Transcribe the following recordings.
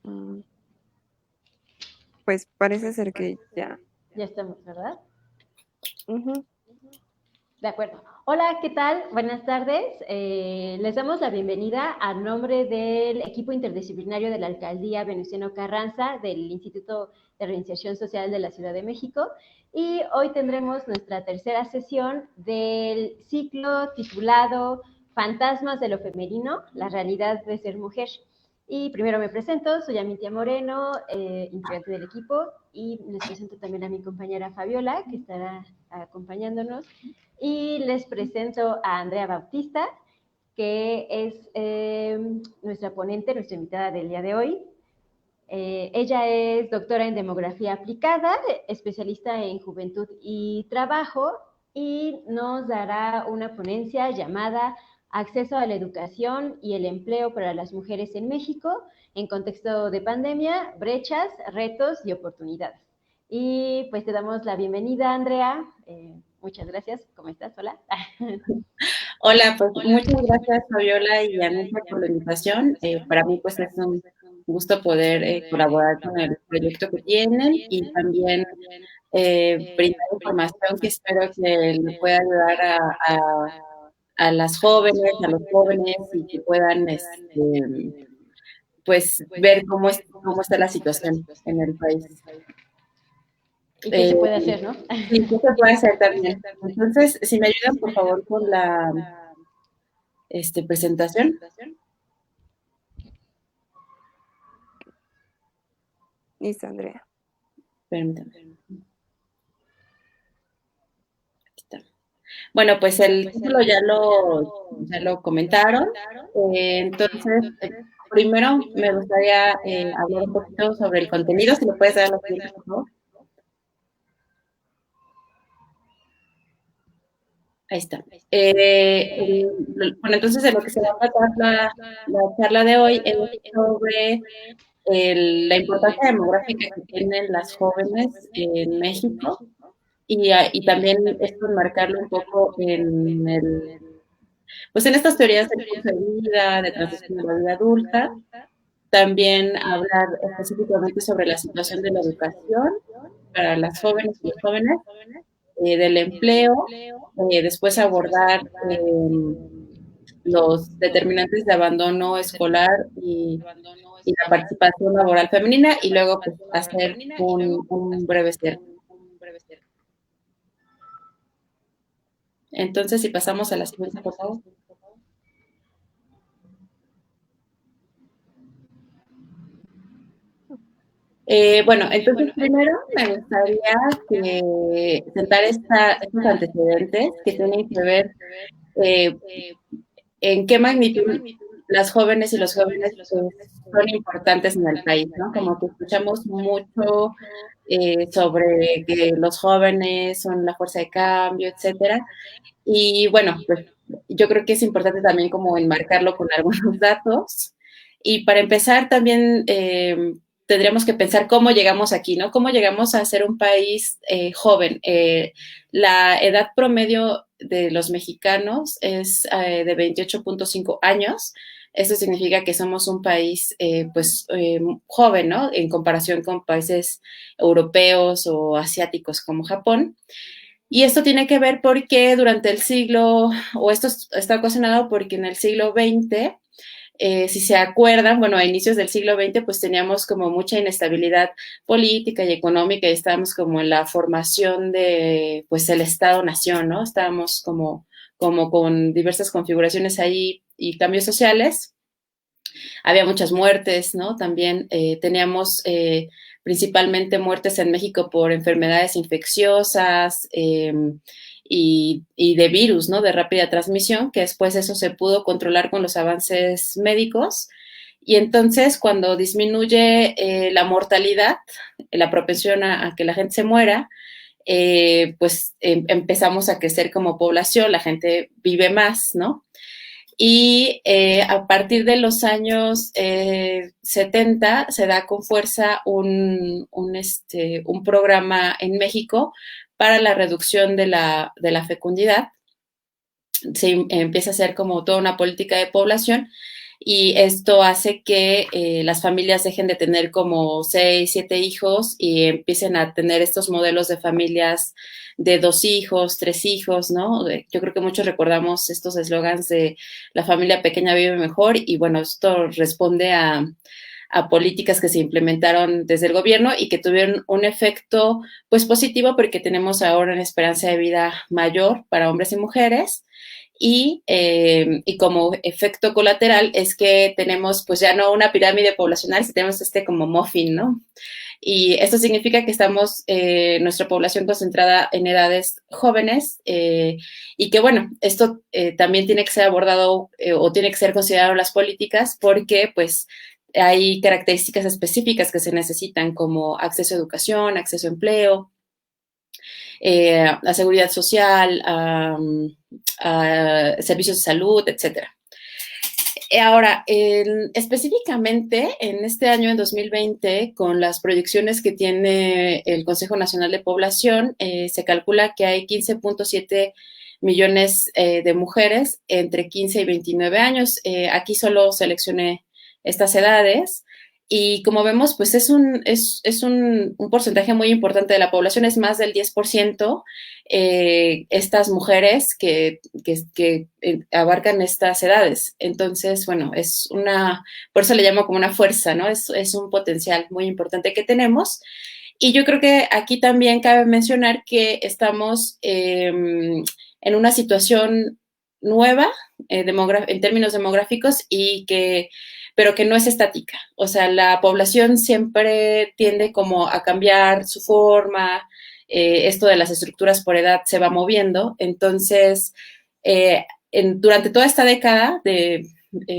Mm, Pues parece ser que ya. Ya estamos, ¿verdad? Ujú. De acuerdo. Hola, ¿qué tal? Buenas tardes. Les damos la bienvenida a nombre del equipo interdisciplinario de la Alcaldía Venustiano Carranza del Instituto de Reinserción Social de la Ciudad de México. Y hoy tendremos nuestra tercera sesión del ciclo titulado Fantasmas de lo femenino, la realidad de ser mujer. Y primero me presento, soy Amitia Moreno, integrante del equipo, y les presento también a mi compañera Fabiola, que estará acompañándonos. Y les presento a Andrea Bautista, que es nuestra ponente, nuestra invitada del día de hoy. Ella es doctora en demografía aplicada, especialista en juventud y trabajo, y nos dará una ponencia llamada Acceso a la educación y el empleo para las mujeres en México en contexto de pandemia, brechas, retos y oportunidades. Y pues te damos la bienvenida, Andrea. Muchas gracias. ¿Cómo estás? Hola. Hola, pues muchas gracias Fabiola y Anita por la invitación. Para mí pues es un gusto poder colaborar con el proyecto que tienen y también brindar información que espero que le pueda ayudar a las jóvenes, a los jóvenes y que puedan pues ver cómo está la situación en el país. ¿Y qué se Eh, puede hacer, no? sí, ¿qué se puede hacer también? Entonces, si me ayudan por favor con la presentación. Listo, Andrea. Permítame. Bueno, pues el título ya lo comentaron. Entonces, primero me gustaría hablar un poquito sobre el contenido. Si lo puedes dar a la siguiente, por favor. Ahí está. Bueno, entonces de lo que se va a tratar la charla de hoy es sobre la importancia demográfica que tienen las jóvenes en México y también esto enmarcarlo un poco pues en estas teorías del curso de vida, de transición a la vida adulta, también hablar específicamente sobre la situación de la educación para las jóvenes y los jóvenes, del empleo, después abordar los determinantes de abandono escolar y la participación laboral femenina y luego pues, hacer un breve cierre. Entonces, si pasamos a la siguiente, por favor. Bueno, entonces primero me gustaría sentar estos antecedentes que tienen que ver eh, en qué magnitud las jóvenes y los jóvenes son importantes en el país, ¿no? Como que escuchamos mucho sobre que los jóvenes son la fuerza de cambio, etcétera. Y bueno, pues yo creo que es importante también como enmarcarlo con algunos datos. Y para empezar también tendríamos que pensar cómo llegamos aquí, ¿no? Cómo llegamos a ser un país joven. La edad promedio de los mexicanos es de 28.5 años. Eso significa que somos un país, joven, ¿no? En comparación con países europeos o asiáticos como Japón. Y esto tiene que ver porque durante el siglo, o esto está ocasionado porque en el siglo XX, si se acuerdan, bueno, a inicios del siglo XX, pues teníamos como mucha inestabilidad política y económica y estábamos como en la formación de, pues, el Estado-Nación, ¿no? Estábamos como con diversas configuraciones ahí y cambios sociales. Había muchas muertes, ¿no? También teníamos principalmente muertes en México por enfermedades infecciosas y de virus, ¿no? De rápida transmisión, que después eso se pudo controlar con los avances médicos. Y entonces, cuando disminuye la mortalidad, la propensión a que la gente se muera, pues empezamos a crecer como población, la gente vive más, ¿no? Y a partir de los años 70 se da con fuerza un programa en México para la reducción de la fecundidad. Se empieza a hacer como toda una política de población y esto hace que las familias dejen de tener como 6, 7 hijos y empiecen a tener estos modelos de familias de 2 hijos, 3 hijos, ¿no? Yo creo que muchos recordamos estos eslogans de la familia pequeña vive mejor y bueno, esto responde a políticas que se implementaron desde el gobierno y que tuvieron un efecto pues positivo porque tenemos ahora una esperanza de vida mayor para hombres y mujeres y como efecto colateral es que tenemos pues ya no una pirámide poblacional, sino tenemos como muffin, ¿no? Y esto significa que estamos, nuestra población concentrada en edades jóvenes y que, bueno, esto también tiene que ser abordado o tiene que ser considerado en las políticas porque, pues, hay características específicas que se necesitan como acceso a educación, acceso a empleo, a seguridad social, a servicios de salud, etcétera. Ahora, específicamente en este año, en 2020, con las proyecciones que tiene el Consejo Nacional de Población, se calcula que hay 15.7 millones de mujeres entre 15 y 29 años. Aquí solo seleccioné estas edades. Y como vemos, pues es un porcentaje muy importante de la población, es más del 10%, estas mujeres que abarcan estas edades. Entonces, bueno, por eso le llamo como una fuerza, ¿no? Es un potencial muy importante que tenemos. Y yo creo que aquí también cabe mencionar que estamos en una situación nueva en términos demográficos pero que no es estática. O sea, la población siempre tiende como a cambiar su forma, esto de las estructuras por edad se va moviendo. Entonces, durante toda esta década de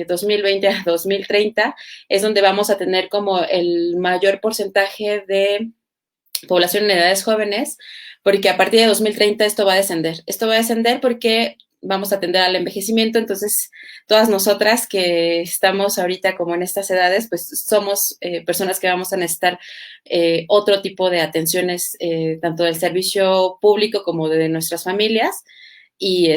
2020 a 2030 es donde vamos a tener como el mayor porcentaje de población en edades jóvenes, porque a partir de 2030 esto va a descender. Esto va a descender porque vamos a atender al envejecimiento, entonces todas nosotras que estamos ahorita como en estas edades, pues somos personas que vamos a necesitar otro tipo de atenciones, tanto del servicio público como de nuestras familias, y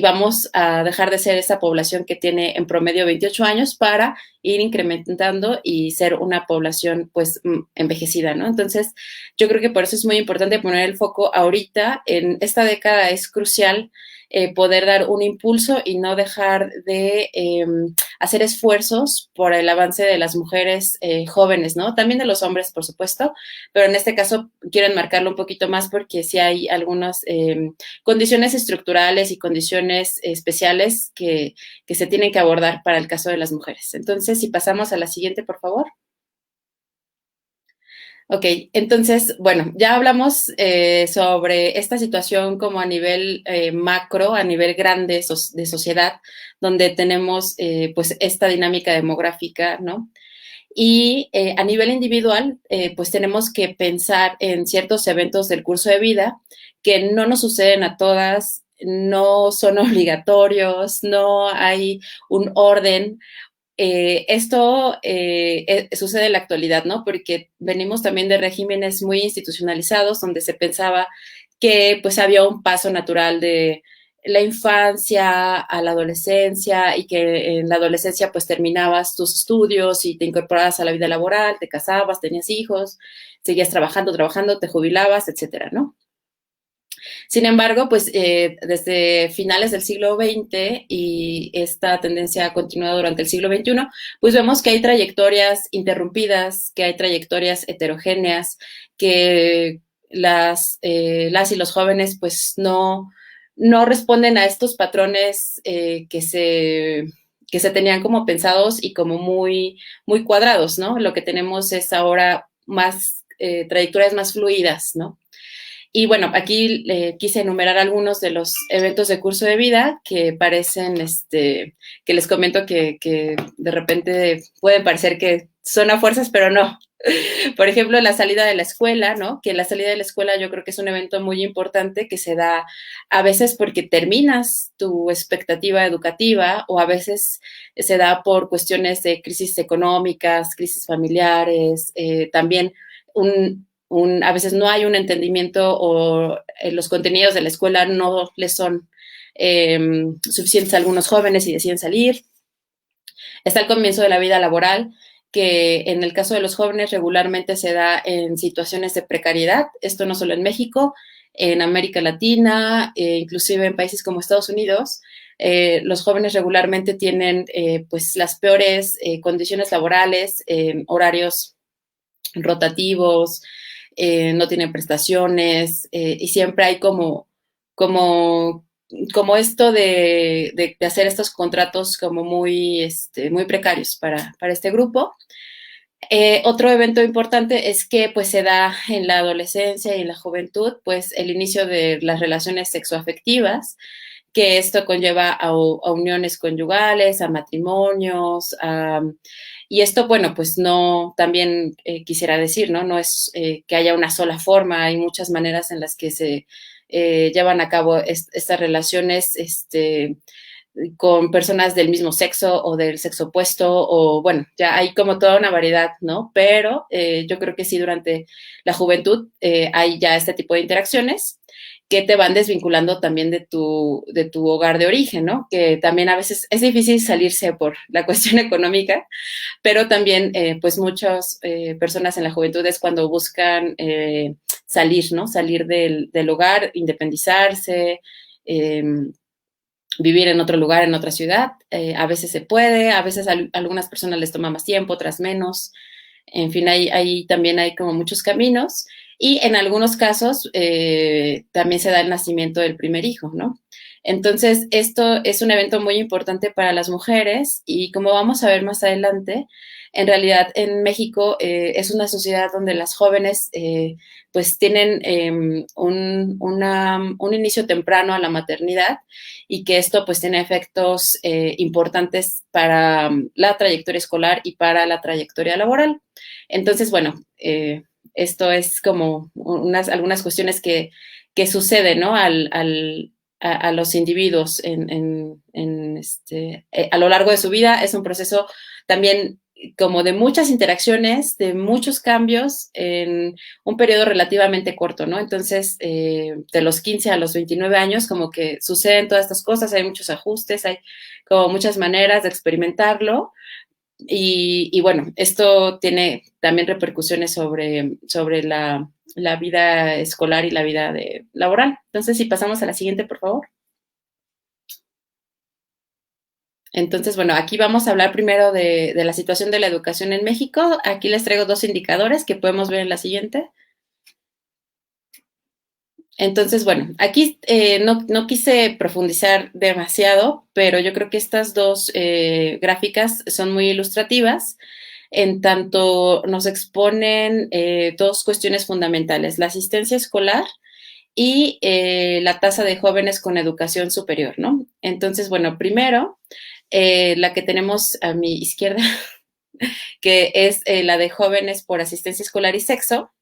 vamos a dejar de ser esa población que tiene en promedio 28 años para ir incrementando y ser una población pues envejecida, ¿no? Entonces, yo creo que por eso es muy importante poner el foco ahorita. En esta década es crucial poder dar un impulso y no dejar de hacer esfuerzos por el avance de las mujeres jóvenes, ¿no? También de los hombres, por supuesto, pero en este caso quiero enmarcarlo un poquito más porque sí hay algunas condiciones estructurales y condiciones especiales que se tienen que abordar para el caso de las mujeres. Entonces, si pasamos a la siguiente, por favor. Ok, entonces, bueno, ya hablamos sobre esta situación como a nivel macro, a nivel grande de sociedad, donde tenemos pues esta dinámica demográfica, ¿no? Y a nivel individual, pues tenemos que pensar en ciertos eventos del curso de vida que no nos suceden a todas, no son obligatorios, no hay un orden. Esto sucede en la actualidad, ¿no? Porque venimos también de regímenes muy institucionalizados donde se pensaba que pues había un paso natural de la infancia a la adolescencia y que en la adolescencia pues terminabas tus estudios y te incorporabas a la vida laboral, te casabas, tenías hijos, seguías trabajando, te jubilabas, etcétera, ¿no? Sin embargo, pues desde finales del siglo XX y esta tendencia ha continuado durante el siglo XXI, pues vemos que hay trayectorias interrumpidas, que hay trayectorias heterogéneas, que las y los jóvenes pues no responden a estos patrones que se tenían como pensados y como muy, muy cuadrados, ¿no? Lo que tenemos es ahora más trayectorias más fluidas, ¿no? Y bueno, aquí quise enumerar algunos de los eventos de curso de vida que parecen, que les comento que de repente pueden parecer que son a fuerzas, pero no. Por ejemplo, la salida de la escuela, ¿no? Que la salida de la escuela yo creo que es un evento muy importante que se da a veces porque terminas tu expectativa educativa o a veces se da por cuestiones de crisis económicas, crisis familiares, también a veces no hay un entendimiento o los contenidos de la escuela no les son suficientes a algunos jóvenes y deciden salir. Está el comienzo de la vida laboral, que en el caso de los jóvenes regularmente se da en situaciones de precariedad. Esto no solo en México, en América Latina, inclusive en países como Estados Unidos. Los jóvenes regularmente tienen pues las peores condiciones laborales, horarios rotativos, no tienen prestaciones y siempre hay como esto de hacer estos contratos como muy precarios para este grupo. Otro evento importante es que pues se da en la adolescencia y en la juventud pues el inicio de las relaciones sexoafectivas, que esto conlleva a uniones conyugales, a matrimonios, y esto, bueno, pues no, también quisiera decir, ¿no? No es que haya una sola forma, hay muchas maneras en las que se llevan a cabo estas relaciones, con personas del mismo sexo o del sexo opuesto, o bueno, ya hay como toda una variedad, ¿no? Pero yo creo que sí, durante la juventud hay ya este tipo de interacciones que te van desvinculando también de tu hogar de origen, ¿no? Que también a veces es difícil salirse por la cuestión económica, pero también pues muchas personas en la juventud es cuando buscan salir, ¿no? Salir del hogar, independizarse, vivir en otro lugar, en otra ciudad. A veces se puede, a veces a algunas personas les toma más tiempo, otras menos. En fin, también hay como muchos caminos. Y en algunos casos también se da el nacimiento del primer hijo, ¿no? Entonces, esto es un evento muy importante para las mujeres y como vamos a ver más adelante, en realidad en México es una sociedad donde las jóvenes pues tienen un inicio temprano a la maternidad y que esto pues tiene efectos importantes para la trayectoria escolar y para la trayectoria laboral. Entonces, bueno, esto es como algunas cuestiones que suceden, ¿no? A los individuos a lo largo de su vida. Es un proceso también como de muchas interacciones, de muchos cambios en un periodo relativamente corto, ¿no? Entonces, de los 15 a los 29 años, como que suceden todas estas cosas, hay muchos ajustes, hay como muchas maneras de experimentarlo. Y bueno, esto tiene también repercusiones sobre la vida escolar y la vida laboral. Entonces, si pasamos a la siguiente, por favor. Entonces, bueno, aquí vamos a hablar primero de la situación de la educación en México. Aquí les traigo dos indicadores que podemos ver en la siguiente. Entonces, bueno, aquí no quise profundizar demasiado, pero yo creo que estas dos gráficas son muy ilustrativas, en tanto nos exponen dos cuestiones fundamentales, la asistencia escolar y la tasa de jóvenes con educación superior, ¿no? Entonces, bueno, primero, la que tenemos a mi izquierda, que es la de jóvenes por asistencia escolar y sexo,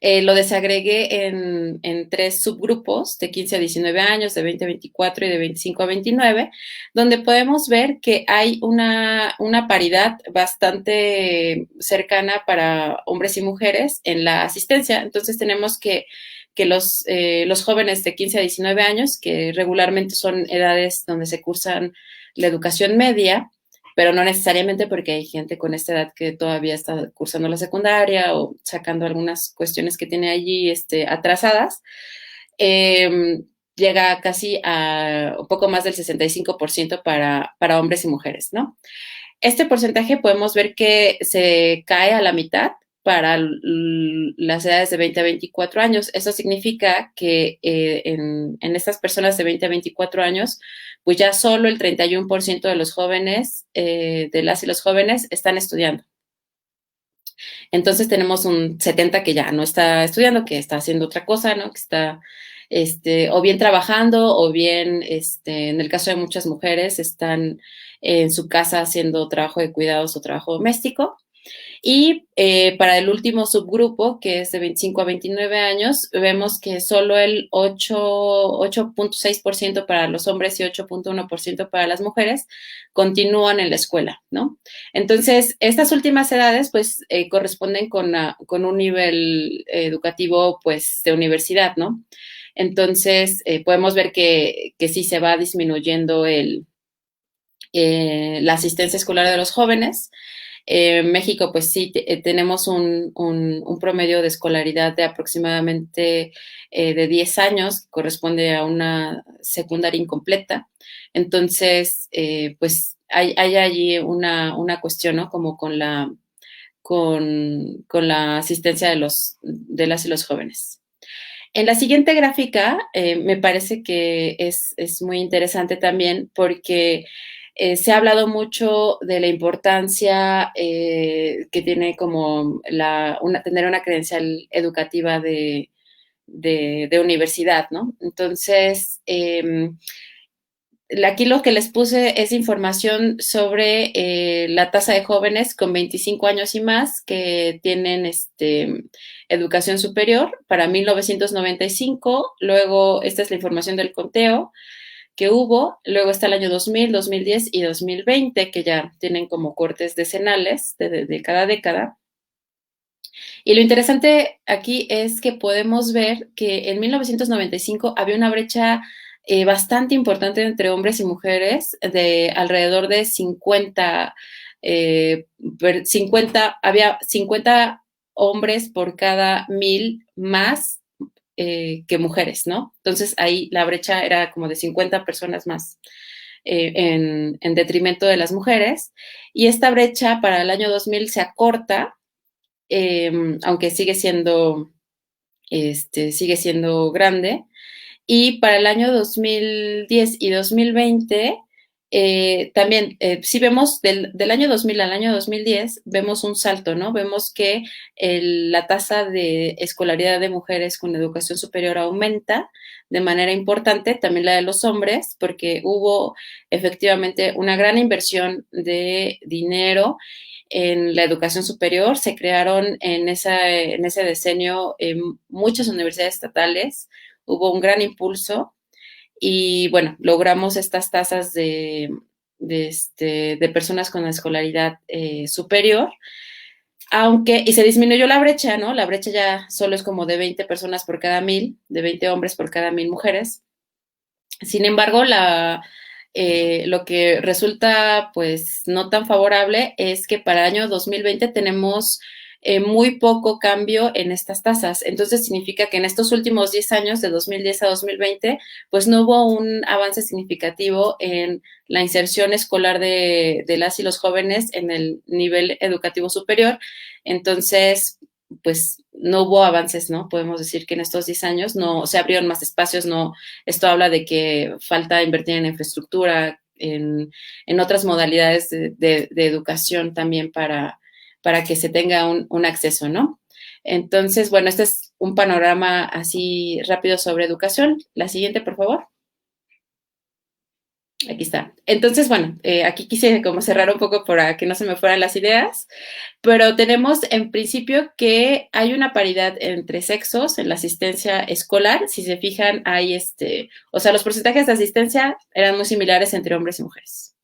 lo desagregué en tres subgrupos de 15 a 19 años, de 20 a 24 y de 25 a 29, donde podemos ver que hay una paridad bastante cercana para hombres y mujeres en la asistencia. Entonces tenemos que los jóvenes de 15 a 19 años, que regularmente son edades donde se cursan la educación media, pero no necesariamente porque hay gente con esta edad que todavía está cursando la secundaria o sacando algunas cuestiones que tiene allí atrasadas, llega casi a un poco más del 65% para hombres y mujeres, ¿no? Este porcentaje podemos ver que se cae a la mitad para las edades de 20 a 24 años. Eso significa que en estas personas de 20 a 24 años, pues ya solo el 31% de los jóvenes, de las y los jóvenes, están estudiando. Entonces tenemos un 70% que ya no está estudiando, que está haciendo otra cosa, ¿no? Que está o bien trabajando o bien, en el caso de muchas mujeres, están en su casa haciendo trabajo de cuidados o trabajo doméstico. Y para el último subgrupo, que es de 25 a 29 años, vemos que solo el 8.6% para los hombres y 8.1% para las mujeres continúan en la escuela, ¿no? Entonces, estas últimas edades, pues, corresponden con un nivel educativo, pues, de universidad, ¿no? Entonces, podemos ver que sí se va disminuyendo la asistencia escolar de los jóvenes. En México, pues sí, tenemos un promedio de escolaridad de aproximadamente de 10 años, que corresponde a una secundaria incompleta. Entonces, pues hay allí una cuestión, ¿no? Como con la asistencia de las y los jóvenes. En la siguiente gráfica, me parece que es muy interesante también porque se ha hablado mucho de la importancia que tiene como tener una credencial educativa de universidad, ¿no? Entonces, aquí lo que les puse es información sobre la tasa de jóvenes con 25 años y más que tienen educación superior para 1995. Luego, esta es la información del conteo que hubo. Luego está el año 2000, 2010 y 2020, que ya tienen como cortes decenales de cada década. Y lo interesante aquí es que podemos ver que en 1995 había una brecha bastante importante entre hombres y mujeres, de alrededor de 50, había 50 hombres por cada 1000 más que mujeres, ¿no? Entonces ahí la brecha era como de 50 personas más en detrimento de las mujeres. Y esta brecha para el año 2000 se acorta, aunque sigue siendo grande. Y para el año 2010 y 2020, también, si vemos del año 2000 al año 2010, vemos un salto, ¿no? Vemos que la tasa de escolaridad de mujeres con educación superior aumenta de manera importante, también la de los hombres, porque hubo efectivamente una gran inversión de dinero en la educación superior. Se crearon en ese decenio muchas universidades estatales, hubo un gran impulso y bueno, logramos estas tasas de personas con escolaridad superior, y se disminuyó la brecha, ¿no? La brecha ya solo es como de 20 personas por cada 1000, de 20 hombres por cada 1000 mujeres. Sin embargo, lo que resulta pues no tan favorable es que para el año 2020 tenemos muy poco cambio en estas tasas. Entonces significa que en estos últimos 10 años, de 2010 a 2020, pues no hubo un avance significativo en la inserción escolar de las y los jóvenes en el nivel educativo superior. Entonces, pues no hubo avances, ¿no? Podemos decir que en estos 10 años no se abrieron más espacios, no, esto habla de que falta invertir en infraestructura, en otras modalidades de educación también para que se tenga un acceso, ¿no? Entonces, bueno, este es un panorama así rápido sobre educación. La siguiente, por favor. Aquí está. Entonces, bueno, aquí quise como cerrar un poco para que no se me fueran las ideas, pero tenemos en principio que hay una paridad entre sexos en la asistencia escolar. Si se fijan, hay o sea, los porcentajes de asistencia eran muy similares entre hombres y mujeres.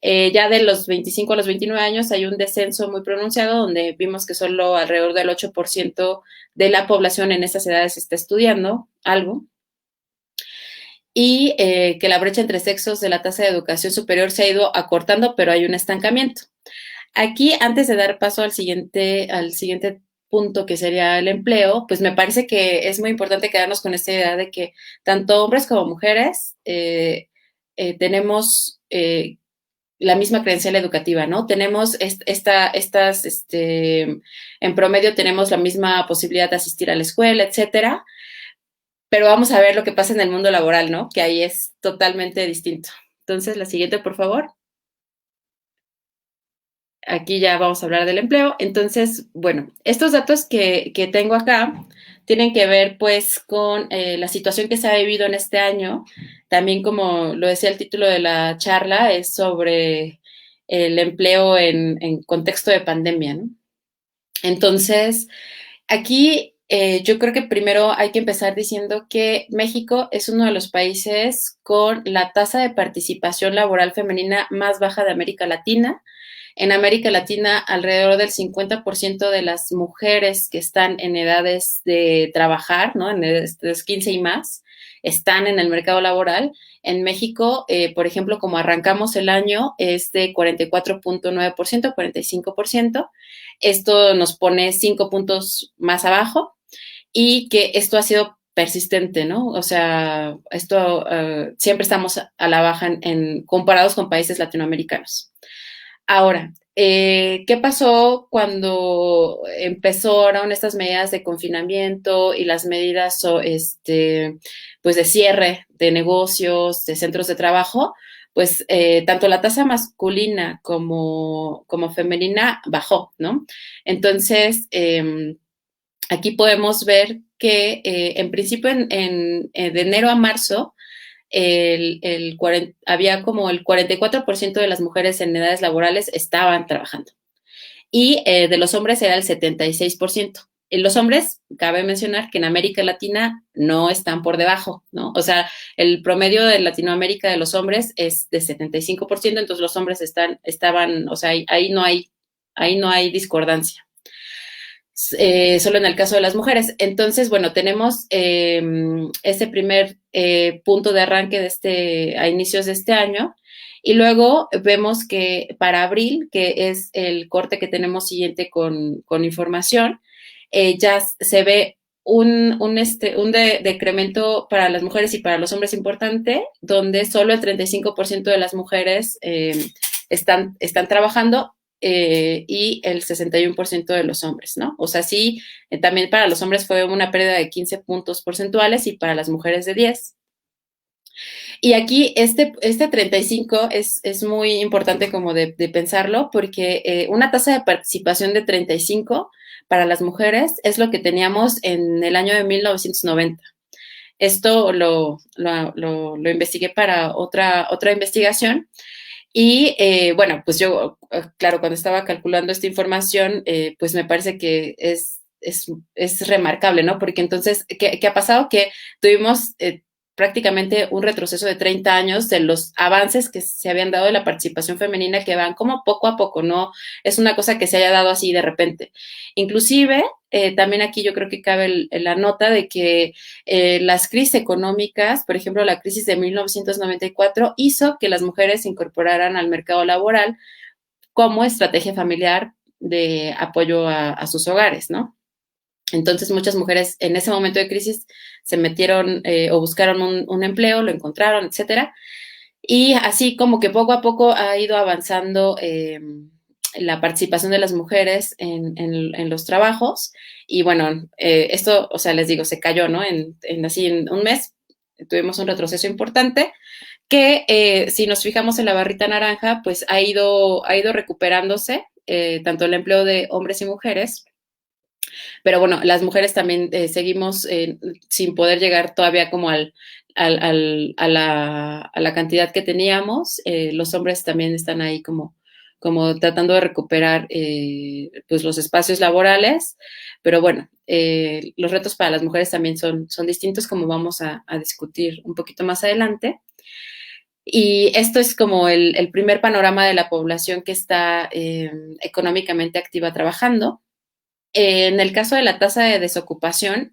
Ya de los 25 a los 29 años hay un descenso muy pronunciado, donde vimos que solo alrededor del 8% de la población en estas edades está estudiando algo, y que la brecha entre sexos de la tasa de educación superior se ha ido acortando, pero hay un estancamiento. Aquí, antes de dar paso al siguiente punto, que sería el empleo, pues me parece que es muy importante quedarnos con esta idea de que tanto hombres como mujeres tenemos la misma credencial educativa, ¿no? Tenemos en promedio tenemos la misma posibilidad de asistir a la escuela, etcétera, pero vamos a ver lo que pasa en el mundo laboral, ¿no? Que ahí es totalmente distinto. Entonces, la siguiente, por favor. Aquí ya vamos a hablar del empleo. Entonces, bueno, estos datos que tengo acá tienen que ver pues con la situación que se ha vivido en este año. También, como lo decía el título de la charla, es sobre el empleo en contexto de pandemia, ¿no? Entonces, aquí yo creo que primero hay que empezar diciendo que México es uno de los países con la tasa de participación laboral femenina más baja de América Latina. En América Latina, alrededor del 50% de las mujeres que están en edades de trabajar, ¿no? En edades de 15 y más, están en el mercado laboral, En México, por ejemplo, como arrancamos el año, es de 44.9%, 45%. Esto nos pone 5 puntos más abajo y que esto ha sido persistente, ¿no? O sea, esto siempre estamos a la baja comparados con países latinoamericanos. Ahora, ¿qué pasó cuando empezaron estas medidas de confinamiento y las medidas pues de cierre de negocios, de centros de trabajo? Pues tanto la tasa masculina como femenina bajó, ¿no? Entonces, aquí podemos ver que en principio de enero a marzo había como el 44% de las mujeres en edades laborales estaban trabajando y de los hombres era el 76%. Los hombres, cabe mencionar que en América Latina no están por debajo, ¿no? O sea, el promedio de Latinoamérica de los hombres es de 75%, entonces los hombres estaban, o sea, ahí no hay discordancia. Solo en el caso de las mujeres. Entonces, bueno, tenemos ese primer punto de arranque a inicios de este año. Y luego vemos que para abril, que es el corte que tenemos siguiente con información, ya se ve un decremento para las mujeres y para los hombres importante, donde solo el 35% de las mujeres están trabajando y el 61% de los hombres, ¿no? O sea, sí, también para los hombres fue una pérdida de 15 puntos porcentuales y para las mujeres de 10. Y aquí este 35 es muy importante como de pensarlo porque una tasa de participación de 35 para las mujeres es lo que teníamos en el año de 1990. Esto lo investigué para otra investigación. Y bueno, pues yo, claro, cuando estaba calculando esta información, pues me parece que es remarcable, ¿no? Porque entonces, ¿qué ha pasado? Que tuvimos prácticamente un retroceso de 30 años de los avances que se habían dado de la participación femenina, que van como poco a poco, no es una cosa que se haya dado así de repente. Inclusive, también aquí yo creo que cabe la nota de que las crisis económicas, por ejemplo, la crisis de 1994, hizo que las mujeres se incorporaran al mercado laboral como estrategia familiar de apoyo a sus hogares, ¿no? Entonces, muchas mujeres en ese momento de crisis se metieron o buscaron un empleo, lo encontraron, etcétera. Y así como que poco a poco ha ido avanzando la participación de las mujeres en los trabajos. Y bueno, esto, o sea, les digo, se cayó, ¿no? Así en un mes tuvimos un retroceso importante que si nos fijamos en la barrita naranja, pues ha ido recuperándose tanto el empleo de hombres y mujeres. Pero bueno, las mujeres también seguimos sin poder llegar todavía como a la cantidad que teníamos. Los hombres también están ahí como tratando de recuperar pues los espacios laborales. Pero bueno, los retos para las mujeres también son distintos, como vamos a discutir un poquito más adelante. Y esto es como el primer panorama de la población que está económicamente activa trabajando. En el caso de la tasa de desocupación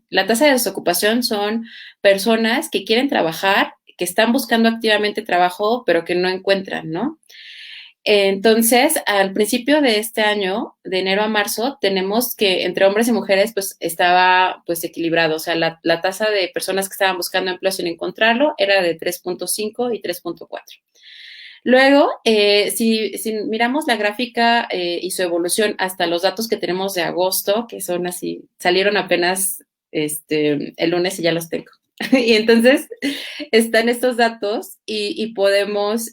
son personas que quieren trabajar, que están buscando activamente trabajo, pero que no encuentran, ¿no? Entonces, al principio de este año, de enero a marzo, tenemos que entre hombres y mujeres, pues estaba pues equilibrado. O sea, la tasa de personas que estaban buscando empleo sin encontrarlo era de 3.5 y 3.4. Luego, si miramos la gráfica y su evolución hasta los datos que tenemos de agosto, que son así, salieron apenas el lunes y ya los tengo. Y entonces están estos datos y podemos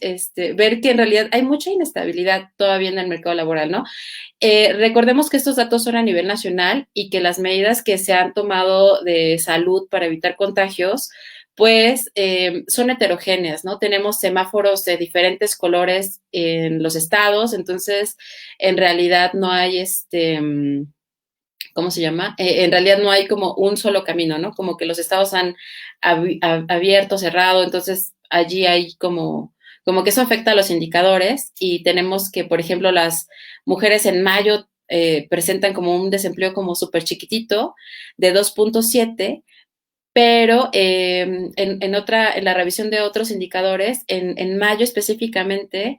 ver que en realidad hay mucha inestabilidad todavía en el mercado laboral, ¿no? Recordemos que estos datos son a nivel nacional y que las medidas que se han tomado de salud para evitar contagios pues son heterogéneas, ¿no? Tenemos semáforos de diferentes colores en los estados, entonces en realidad no hay ¿cómo se llama? En realidad no hay como un solo camino, ¿no? Como que los estados han abierto, cerrado, entonces allí hay como que eso afecta a los indicadores y tenemos que, por ejemplo, las mujeres en mayo presentan como un desempleo como súper chiquitito de 2.7, pero en la revisión de otros indicadores, en mayo específicamente,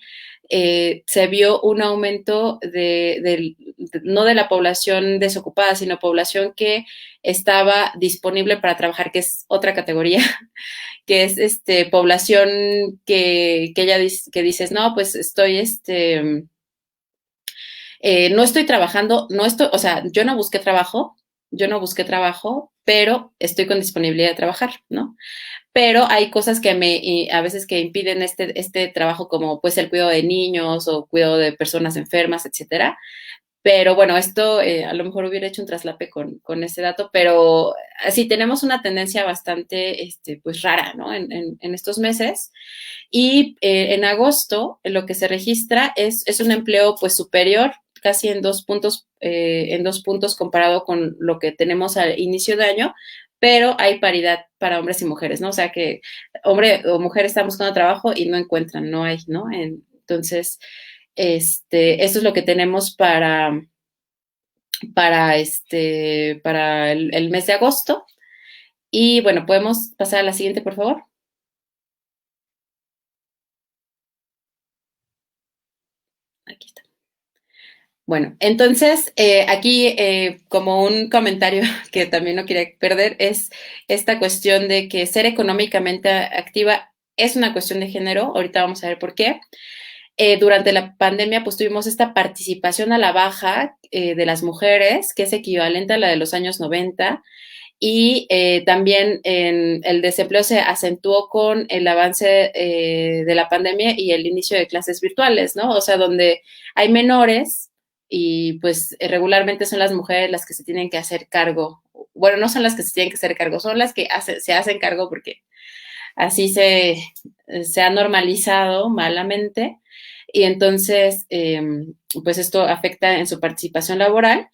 se vio un aumento no de la población desocupada, sino población que estaba disponible para trabajar, que es otra categoría, que es población que dices, no, pues estoy, no estoy trabajando, o sea, yo no busqué trabajo, pero estoy con disponibilidad de trabajar, ¿no? Pero hay cosas que a veces que impiden este trabajo, como pues el cuidado de niños o cuidado de personas enfermas, etcétera. Pero bueno, esto a lo mejor hubiera hecho un traslape con ese dato, pero sí tenemos una tendencia bastante pues rara, ¿no? En estos meses. Y en agosto lo que se registra es un empleo pues superior, casi en 2 puntos comparado con lo que tenemos al inicio de año, pero hay paridad para hombres y mujeres, ¿no? O sea que hombre o mujer están buscando trabajo y no encuentran, no hay, ¿no? Entonces, eso es lo que tenemos para el mes de agosto. Y bueno, podemos pasar a la siguiente, por favor. Aquí está. Bueno, entonces aquí como un comentario que también no quería perder es esta cuestión de que ser económicamente activa es una cuestión de género. Ahorita vamos a ver por qué. Durante la pandemia, pues tuvimos esta participación a la baja de las mujeres, que es equivalente a la de los años 90, y también el desempleo se acentuó con el avance de la pandemia y el inicio de clases virtuales, ¿no? O sea, donde hay menores y pues regularmente son las mujeres las que se tienen que hacer cargo. Bueno, no son las que se tienen que hacer cargo, son las que se hacen cargo porque así se ha normalizado malamente y entonces, pues esto afecta en su participación laboral.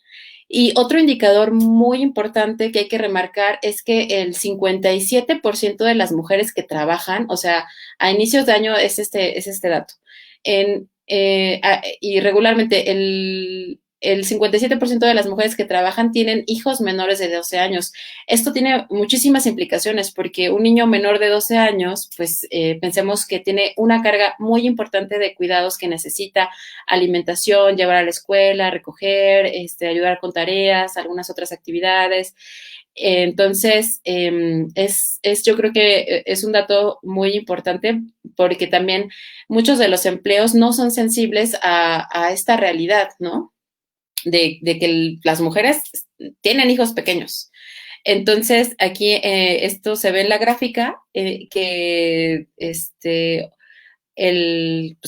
Y otro indicador muy importante que hay que remarcar es que el 57% de las mujeres que trabajan, o sea, a inicios de año es este dato, y regularmente el 57% de las mujeres que trabajan tienen hijos menores de 12 años. Esto tiene muchísimas implicaciones porque un niño menor de 12 años, pues pensemos que tiene una carga muy importante de cuidados que necesita alimentación, llevar a la escuela, recoger, ayudar con tareas, algunas otras actividades. Entonces, yo creo que es un dato muy importante porque también muchos de los empleos no son sensibles a esta realidad, ¿no? De que las mujeres tienen hijos pequeños. Entonces, aquí esto se ve en la gráfica, que pues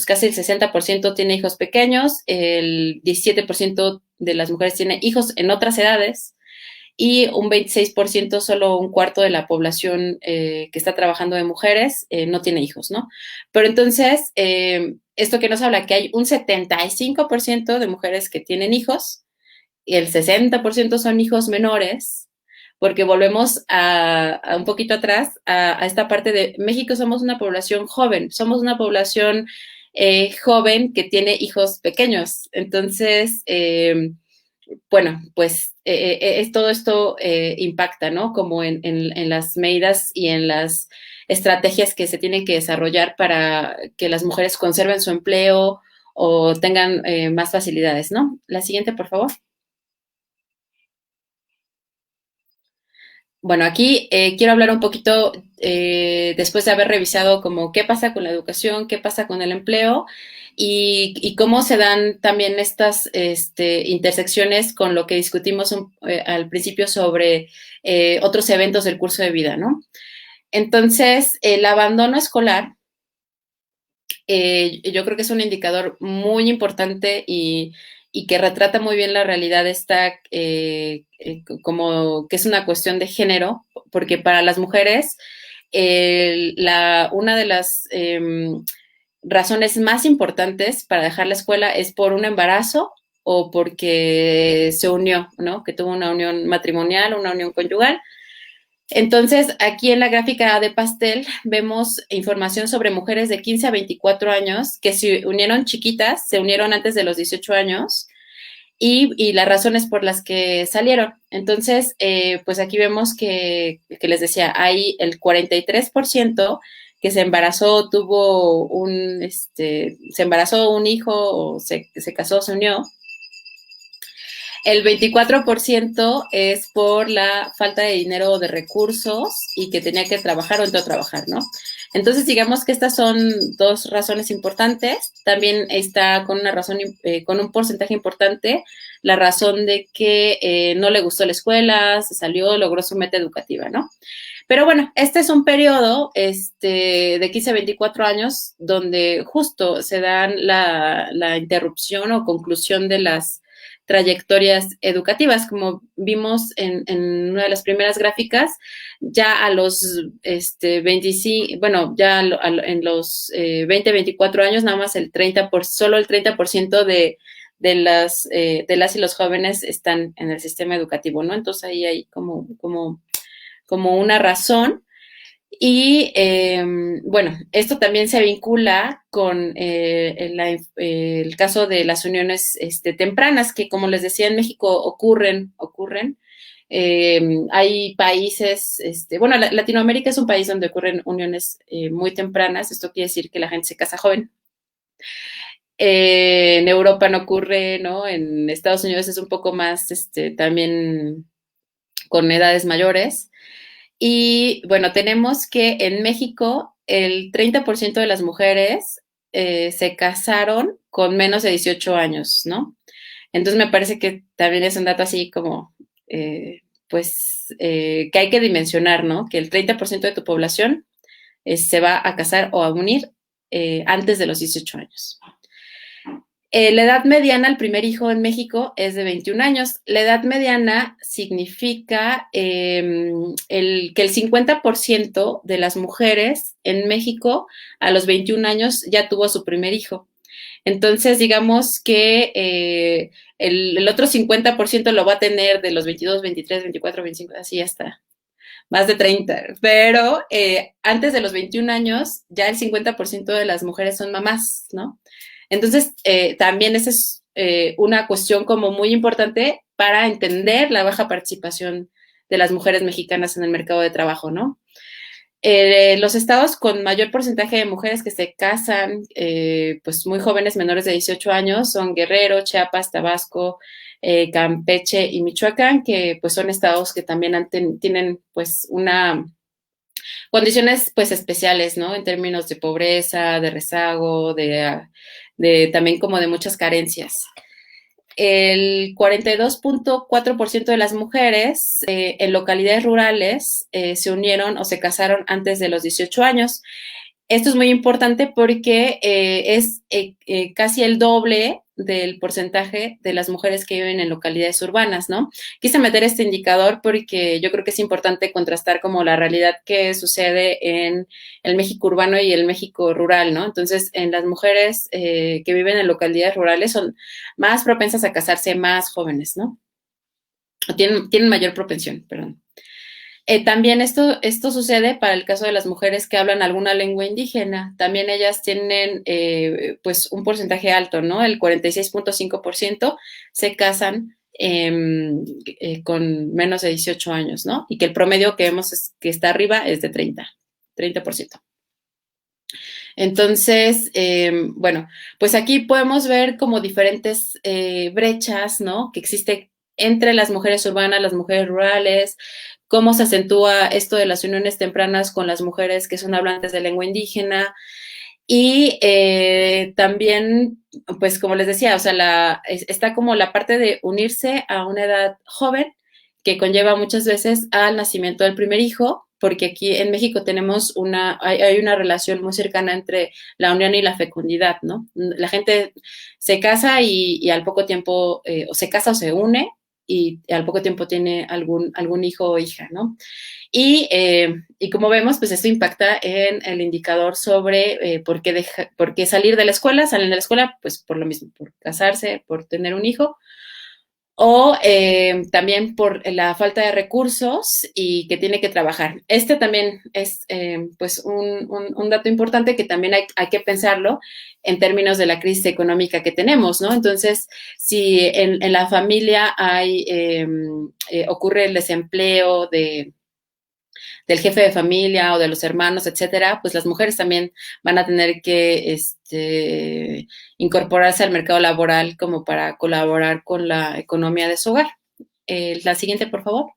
casi el 60% tiene hijos pequeños, el 17% de las mujeres tiene hijos en otras edades y un 26%, solo un cuarto de la población que está trabajando de mujeres, no tiene hijos, ¿no? Pero entonces, esto que nos habla que hay un 75% de mujeres que tienen hijos y el 60% son hijos menores, porque volvemos a un poquito atrás, a esta parte de México. Somos una población joven, somos una población joven que tiene hijos pequeños. Entonces, bueno, pues todo esto impacta, ¿no? Como en las medidas y en las estrategias que se tienen que desarrollar para que las mujeres conserven su empleo o tengan más facilidades, ¿no? La siguiente, por favor. Bueno, aquí quiero hablar un poquito, después de haber revisado como qué pasa con la educación, qué pasa con el empleo y cómo se dan también estas intersecciones con lo que discutimos al principio sobre otros eventos del curso de vida, ¿no? Entonces, el abandono escolar, yo creo que es un indicador muy importante y que retrata muy bien la realidad esta, como que es una cuestión de género, porque para las mujeres una de las razones más importantes para dejar la escuela es por un embarazo o porque se unió, ¿no? Que tuvo una unión matrimonial, una unión conyugal. Entonces, aquí en la gráfica de pastel vemos información sobre mujeres de 15 a 24 años que se unieron chiquitas, se unieron antes de los 18 años y las razones por las que salieron. Entonces, pues aquí vemos que les decía, hay el 43% que se embarazó, se embarazó un hijo, o se casó, se unió. El 24% es por la falta de dinero o de recursos y que tenía que trabajar o entró a trabajar, ¿no? Entonces, digamos que estas son dos razones importantes. También está con una razón, con un porcentaje importante, la razón de que no le gustó la escuela, se salió, logró su meta educativa, ¿no? Pero bueno, este es un periodo de 15 a 24 años donde justo se dan la interrupción o conclusión de las trayectorias educativas, como vimos en una de las primeras gráficas, ya a los 25, bueno, ya en los 20, 24 años, nada más solo el 30% de las y los jóvenes están en el sistema educativo, ¿no? Entonces ahí hay como una razón. Y bueno, esto también se vincula con el caso de las uniones tempranas, que como les decía, en México ocurren. Hay países, bueno, Latinoamérica es un país donde ocurren uniones muy tempranas. Esto quiere decir que la gente se casa joven. En Europa no ocurre, ¿no? En Estados Unidos es un poco más también con edades mayores. Y bueno, tenemos que en México el 30% de las mujeres se casaron con menos de 18 años, ¿no? Entonces me parece que también es un dato así como, que hay que dimensionar, ¿no? Que el 30% de tu población se va a casar o a unir antes de los 18 años. La edad mediana al primer hijo en México es de 21 años. La edad mediana significa que el 50% de las mujeres en México a los 21 años ya tuvo su primer hijo. Entonces, digamos que el otro 50% lo va a tener de los 22, 23, 24, 25, así hasta más de 30. Pero antes de los 21 años, ya el 50% de las mujeres son mamás, ¿no? Entonces, también esa es una cuestión como muy importante para entender la baja participación de las mujeres mexicanas en el mercado de trabajo, ¿no? Los estados con mayor porcentaje de mujeres que se casan, pues muy jóvenes, menores de 18 años, son Guerrero, Chiapas, Tabasco, Campeche y Michoacán, que pues son estados que también tienen pues condiciones pues especiales, ¿no? En términos de pobreza, de rezago, también como de muchas carencias. El 42.4% de las mujeres en localidades rurales se unieron o se casaron antes de los 18 años. Esto es muy importante porque es casi el doble del porcentaje de las mujeres que viven en localidades urbanas, ¿no? Quise meter este indicador porque yo creo que es importante contrastar como la realidad que sucede en el México urbano y el México rural, ¿no? Entonces, en las mujeres que viven en localidades rurales son más propensas a casarse más jóvenes, ¿no? O tienen mayor propensión, perdón. También esto sucede para el caso de las mujeres que hablan alguna lengua indígena. También ellas tienen pues un porcentaje alto, ¿no? El 46.5% se casan con menos de 18 años, ¿no? Y que el promedio que vemos que está arriba es de 30%. Entonces, bueno, pues aquí podemos ver como diferentes brechas, ¿no? Que existe entre las mujeres urbanas, las mujeres rurales, cómo se acentúa esto de las uniones tempranas con las mujeres que son hablantes de lengua indígena. Y también, pues como les decía, o sea, está como la parte de unirse a una edad joven que conlleva muchas veces al nacimiento del primer hijo, porque aquí en México tenemos hay una relación muy cercana entre la unión y la fecundidad, ¿no? La gente se casa y al poco tiempo, o se casa o se une, y al poco tiempo tiene algún hijo o hija, ¿no? Y como vemos, pues esto impacta en el indicador sobre por qué salir de la escuela. Salen de la escuela, pues por lo mismo, por casarse, por tener un hijo, o también por la falta de recursos y que tiene que trabajar. Este también es pues un dato importante que también hay que pensarlo en términos de la crisis económica que tenemos, ¿no? Entonces, si en la familia ocurre el desempleo del jefe de familia o de los hermanos, etcétera, pues las mujeres también van a tener que incorporarse al mercado laboral como para colaborar con la economía de su hogar. La siguiente, por favor.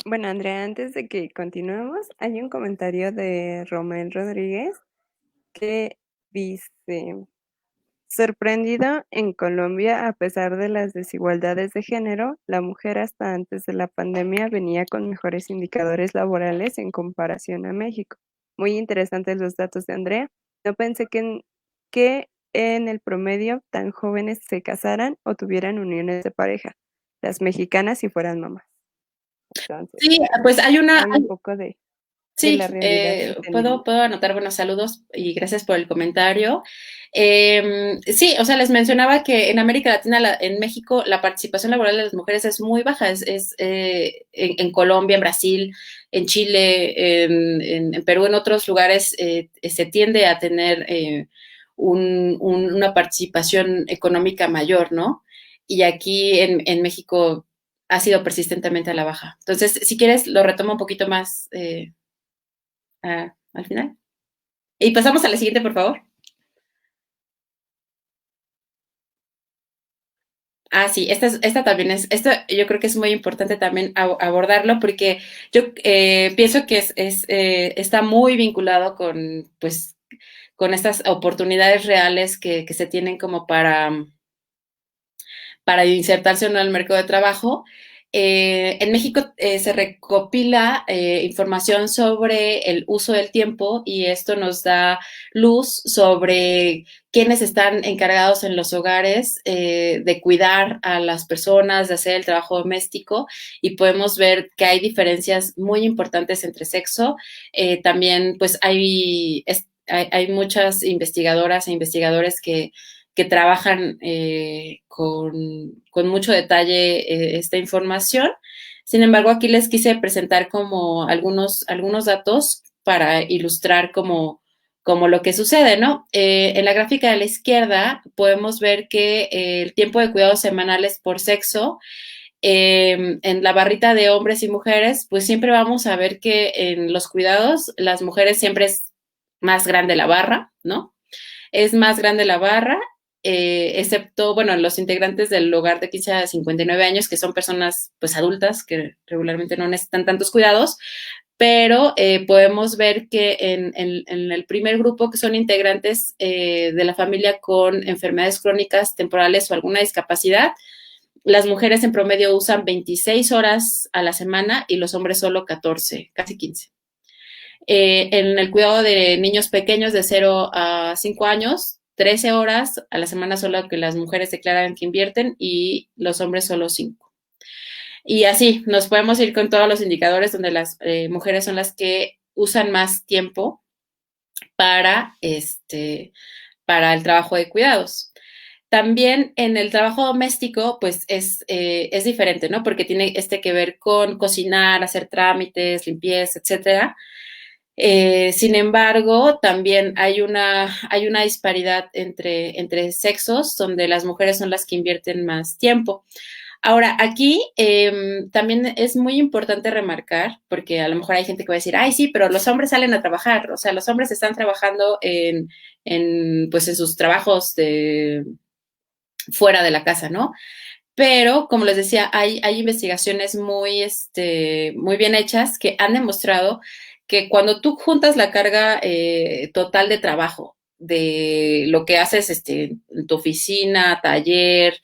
Bueno, Andrea, antes de que continuemos, hay un comentario de Romel Rodríguez que dice, sorprendido en Colombia, a pesar de las desigualdades de género, la mujer hasta antes de la pandemia venía con mejores indicadores laborales en comparación a México. Muy interesantes los datos de Andrea. No pensé que en el promedio tan jóvenes se casaran o tuvieran uniones de pareja. Las mexicanas si fueran mamás. Entonces, Sí, pues hay un poco de la sí, realidad que tenemos. puedo anotar buenos saludos y gracias por el comentario. Sí, o sea, les mencionaba que en América Latina, en México, la participación laboral de las mujeres es muy baja. En Colombia, en Brasil, en Chile, en Perú, en otros lugares, se tiende a tener una participación económica mayor, ¿no? Y aquí en México ha sido persistentemente a la baja. Entonces, si quieres, lo retomo un poquito más al final. Y pasamos a la siguiente, por favor. Ah, sí, esta también esto yo creo que es muy importante también abordarlo porque yo pienso que está muy vinculado con, pues, con estas oportunidades reales que se tienen como para insertarse o no en el mercado de trabajo. En México se recopila información sobre el uso del tiempo y esto nos da luz sobre quiénes están encargados en los hogares de cuidar a las personas, de hacer el trabajo doméstico y podemos ver que hay diferencias muy importantes entre sexo. También pues hay muchas investigadoras e investigadores que trabajan con mucho detalle esta información. Sin embargo, aquí les quise presentar como algunos datos para ilustrar como lo que sucede, ¿no? En la gráfica de la izquierda podemos ver que el tiempo de cuidados semanales por sexo, en la barrita de hombres y mujeres, pues siempre vamos a ver que en los cuidados las mujeres siempre es más grande la barra, ¿no? Es más grande la barra, excepto, bueno, los integrantes del hogar de 15 a 59 años, que son personas pues adultas que regularmente no necesitan tantos cuidados, pero podemos ver que en el primer grupo, que son integrantes de la familia con enfermedades crónicas temporales o alguna discapacidad, las mujeres en promedio usan 26 horas a la semana y los hombres solo 14, casi 15. En el cuidado de niños pequeños de 0 a 5 años, 13 horas a la semana solo que las mujeres declaran que invierten y los hombres solo 5. Y así nos podemos ir con todos los indicadores donde las mujeres son las que usan más tiempo para, para el trabajo de cuidados. También en el trabajo doméstico, pues es diferente, ¿no? Porque tiene que ver con cocinar, hacer trámites, limpieza, etcétera. Sin embargo, también hay una disparidad entre sexos, donde las mujeres son las que invierten más tiempo. Ahora, aquí también es muy importante remarcar, porque a lo mejor hay gente que va a decir, ay, sí, pero los hombres salen a trabajar, o sea, los hombres están trabajando pues en sus trabajos fuera de la casa, ¿no? Pero, como les decía, hay investigaciones muy bien hechas que han demostrado que cuando tú juntas la carga total de trabajo, de lo que haces en tu oficina, taller,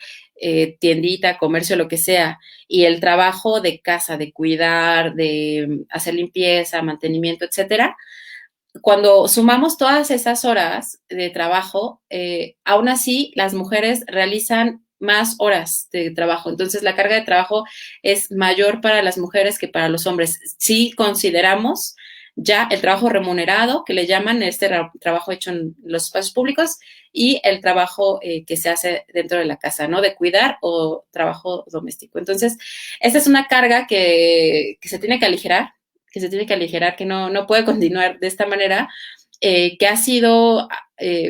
tiendita, comercio, lo que sea, y el trabajo de casa, de cuidar, de hacer limpieza, mantenimiento, etcétera, cuando sumamos todas esas horas de trabajo, aún así las mujeres realizan más horas de trabajo. Entonces, la carga de trabajo es mayor para las mujeres que para los hombres. Si consideramos ya el trabajo remunerado, que le llaman trabajo hecho en los espacios públicos, y el trabajo que se hace dentro de la casa, ¿no? De cuidar o trabajo doméstico. Entonces, esta es una carga que se tiene que aligerar, que no puede continuar de esta manera, que ha sido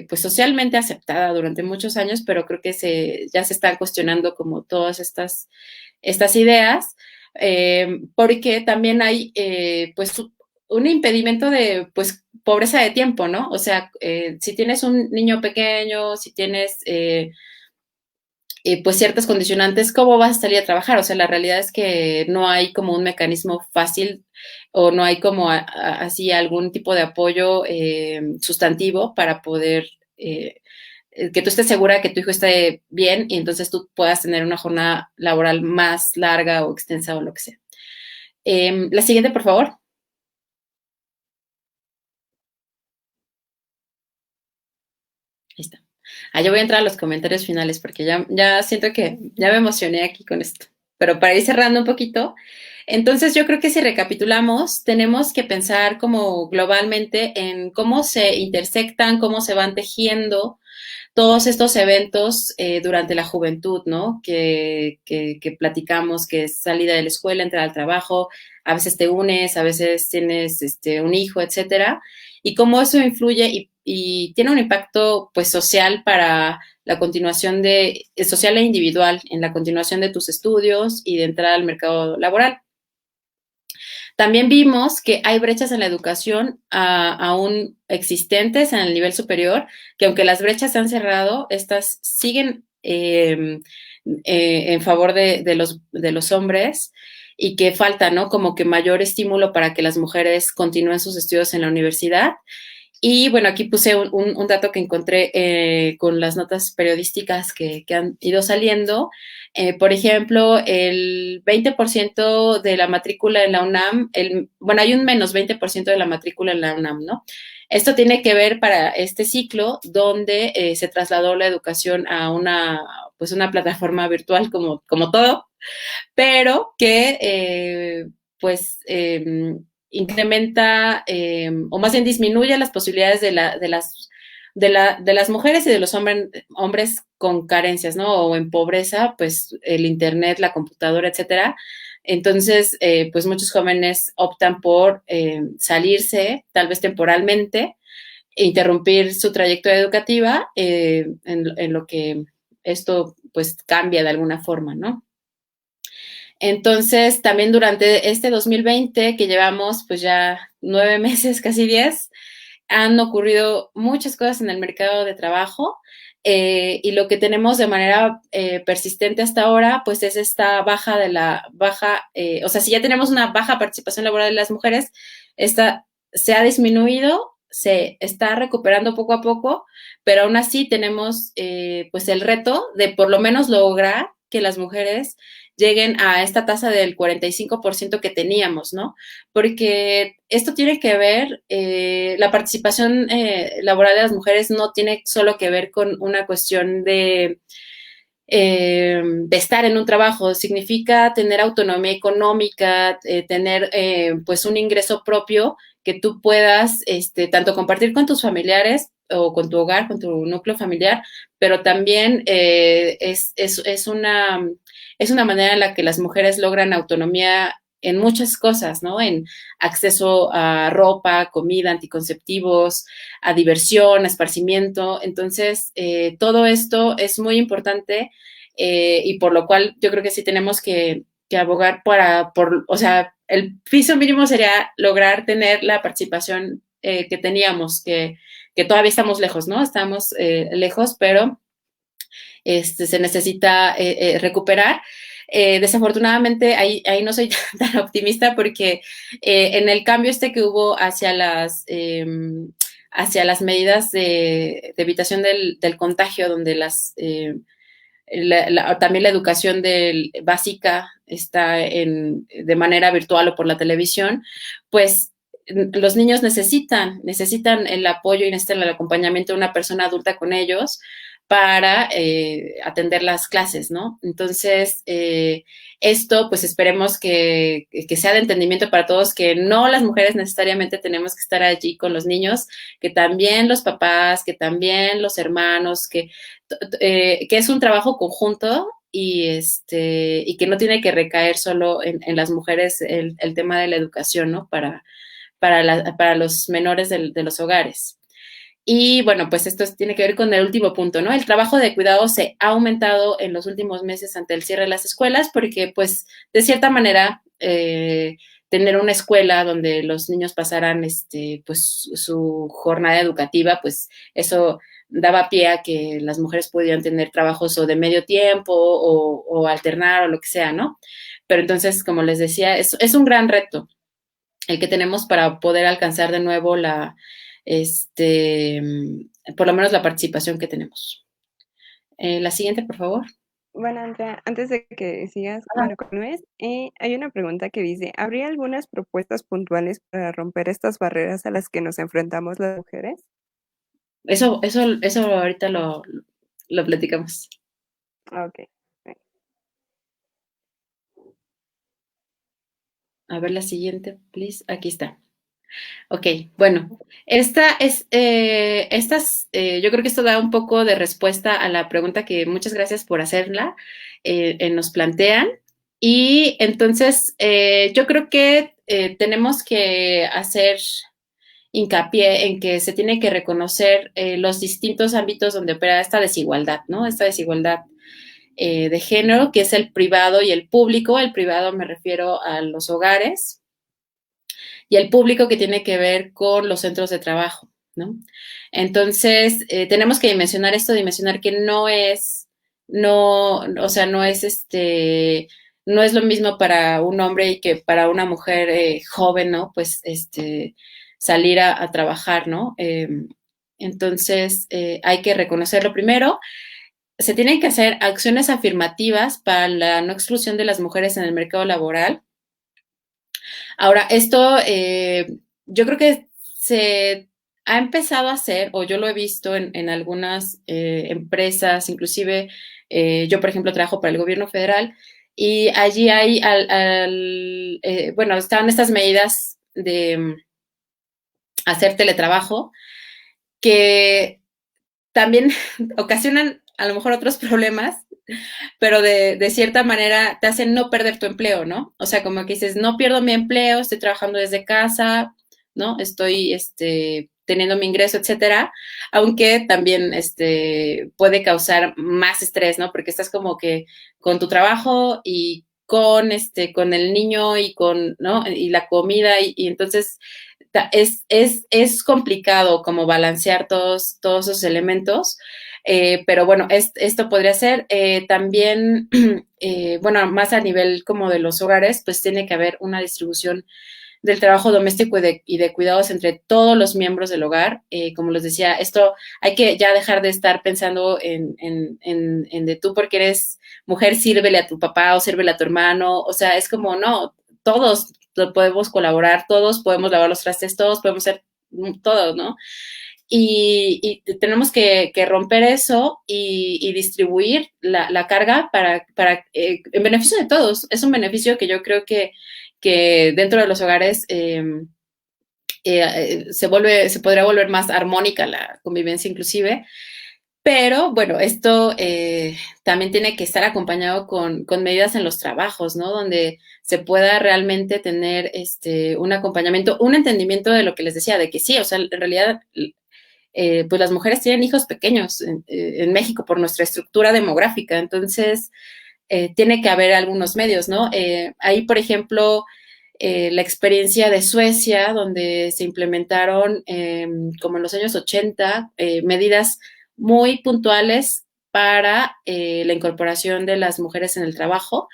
pues socialmente aceptada durante muchos años, pero creo que ya se están cuestionando como todas estas ideas, porque también hay pues un impedimento de pues pobreza de tiempo, ¿no? O sea, si tienes un niño pequeño, si tienes pues ciertas condicionantes, ¿cómo vas a salir a trabajar? O sea, la realidad es que no hay como un mecanismo fácil o no hay como así algún tipo de apoyo sustantivo para poder que tú estés segura que tu hijo esté bien y entonces tú puedas tener una jornada laboral más larga o extensa o lo que sea. La siguiente, por favor. Ahí está. Yo voy a entrar a los comentarios finales porque ya siento que ya me emocioné aquí con esto. Pero para ir cerrando un poquito, entonces yo creo que si recapitulamos, tenemos que pensar como globalmente en cómo se intersectan, cómo se van tejiendo todos estos eventos durante la juventud, ¿no? Que platicamos, que es salida de la escuela, entrar al trabajo, a veces te unes, a veces tienes un hijo, etcétera, y cómo eso influye y tiene un impacto pues social para la continuación social e individual en la continuación de tus estudios y de entrar al mercado laboral. También vimos que hay brechas en la educación aún existentes en el nivel superior, que aunque las brechas se han cerrado, estas siguen en favor de los hombres y que falta, ¿no? Como que mayor estímulo para que las mujeres continúen sus estudios en la universidad. Y bueno, aquí puse un dato que encontré con las notas periodísticas que han ido saliendo. Por ejemplo, el 20% de la matrícula en la UNAM, bueno, hay un menos 20% de la matrícula en la UNAM, ¿no? Esto tiene que ver para este ciclo donde se trasladó la educación a una plataforma virtual como todo, pero que incrementa o más bien disminuye las posibilidades de las mujeres y de los hombres con carencias, ¿no? O en pobreza, pues el internet, la computadora, etcétera. Entonces, pues muchos jóvenes optan por salirse, tal vez temporalmente, e interrumpir su trayectoria educativa en lo que esto pues cambia de alguna forma, ¿no? Entonces, también durante este 2020, que llevamos pues ya 9 meses, casi 10, han ocurrido muchas cosas en el mercado de trabajo y lo que tenemos de manera persistente hasta ahora, pues es esta o sea, si ya tenemos una baja participación laboral de las mujeres, esta se ha disminuido, se está recuperando poco a poco, pero aún así tenemos pues el reto de por lo menos lograr que las mujeres lleguen a esta tasa del 45% que teníamos, ¿no? Porque esto tiene que ver, la participación laboral de las mujeres no tiene solo que ver con una cuestión de estar en un trabajo, significa tener autonomía económica, tener pues un ingreso propio que tú puedas tanto compartir con tus familiares o con tu hogar, con tu núcleo familiar, pero también es una manera en la que las mujeres logran autonomía en muchas cosas, ¿no? En acceso a ropa, comida, anticonceptivos, a diversión, a esparcimiento. Entonces, todo esto es muy importante y por lo cual yo creo que sí tenemos que abogar o sea, el piso mínimo sería lograr tener la participación que teníamos, que todavía estamos lejos, ¿no? Estamos lejos, pero se necesita recuperar. Desafortunadamente, ahí no soy tan optimista porque en el cambio que hubo hacia las medidas de evitación del contagio, donde también la educación básica está de manera virtual o por la televisión, pues los niños necesitan el apoyo y necesitan el acompañamiento de una persona adulta con ellos para atender las clases, ¿no? Entonces, esto, pues esperemos que sea de entendimiento para todos, que no las mujeres necesariamente tenemos que estar allí con los niños, que también los papás, que también los hermanos, que es un trabajo conjunto y que no tiene que recaer solo en las mujeres el tema de la educación, ¿no? Para los menores de los hogares. Y bueno, pues esto tiene que ver con el último punto, ¿no? El trabajo de cuidado se ha aumentado en los últimos meses ante el cierre de las escuelas porque, pues, de cierta manera, tener una escuela donde los niños pasaran, pues, su jornada educativa, pues, eso daba pie a que las mujeres pudieran tener trabajos o de medio tiempo o alternar o lo que sea, ¿no? Pero entonces, como les decía, es un gran reto el que tenemos para poder alcanzar de nuevo por lo menos la participación que tenemos. La siguiente, por favor. Bueno, Andrea, antes de que sigas, bueno, continúes, hay una pregunta que dice, ¿habría algunas propuestas puntuales para romper estas barreras a las que nos enfrentamos las mujeres? Eso ahorita lo platicamos. Ok. A ver la siguiente, please. Aquí está. Ok, bueno, yo creo que esto da un poco de respuesta a la pregunta que muchas gracias por hacerla, nos plantean. Y entonces, yo creo que tenemos que hacer hincapié en que se tiene que reconocer los distintos ámbitos donde opera esta desigualdad, ¿no? Esta desigualdad de género, que es el privado y el público. El privado me refiero a los hogares y el público que tiene que ver con los centros de trabajo, ¿no? Entonces, tenemos que dimensionar que no es lo mismo para un hombre y que para una mujer joven, ¿no? Pues, salir a trabajar, ¿no? Entonces, hay que reconocerlo primero. Se tienen que hacer acciones afirmativas para la no exclusión de las mujeres en el mercado laboral. Ahora, esto yo creo que se ha empezado a hacer, o yo lo he visto en algunas empresas, inclusive yo, por ejemplo, trabajo para el gobierno federal y allí hay, bueno, están estas medidas de hacer teletrabajo que también ocasionan a lo mejor otros problemas, pero de cierta manera te hacen no perder tu empleo, ¿no? O sea, como que dices, no pierdo mi empleo, estoy trabajando desde casa, ¿no? Estoy teniendo mi ingreso, etcétera, aunque también puede causar más estrés, ¿no? Porque estás como que con tu trabajo y con el niño y ¿no? Y la comida y entonces es complicado como balancear todos esos elementos. Pero bueno, esto podría ser también, bueno, más a nivel como de los hogares, pues tiene que haber una distribución del trabajo doméstico y de cuidados entre todos los miembros del hogar. Como les decía, esto hay que ya dejar de estar pensando en de tú porque eres mujer, sírvele a tu papá o sírvele a tu hermano. O sea, es como, no, todos podemos colaborar, todos podemos lavar los trastes, todos podemos ser todos, ¿no? Y tenemos que romper eso y distribuir la carga para en beneficio de todos. Es un beneficio que yo creo que dentro de los hogares se podría volver más armónica la convivencia inclusive. Pero bueno, esto también tiene que estar acompañado con medidas en los trabajos, ¿no? Donde se pueda realmente tener un acompañamiento, un entendimiento de lo que les decía, de que sí, o sea, en realidad pues las mujeres tienen hijos pequeños en México por nuestra estructura demográfica, entonces tiene que haber algunos medios, ¿no? Ahí, por ejemplo, la experiencia de Suecia, donde se implementaron, como en los años 80, medidas muy puntuales para la incorporación de las mujeres en el trabajo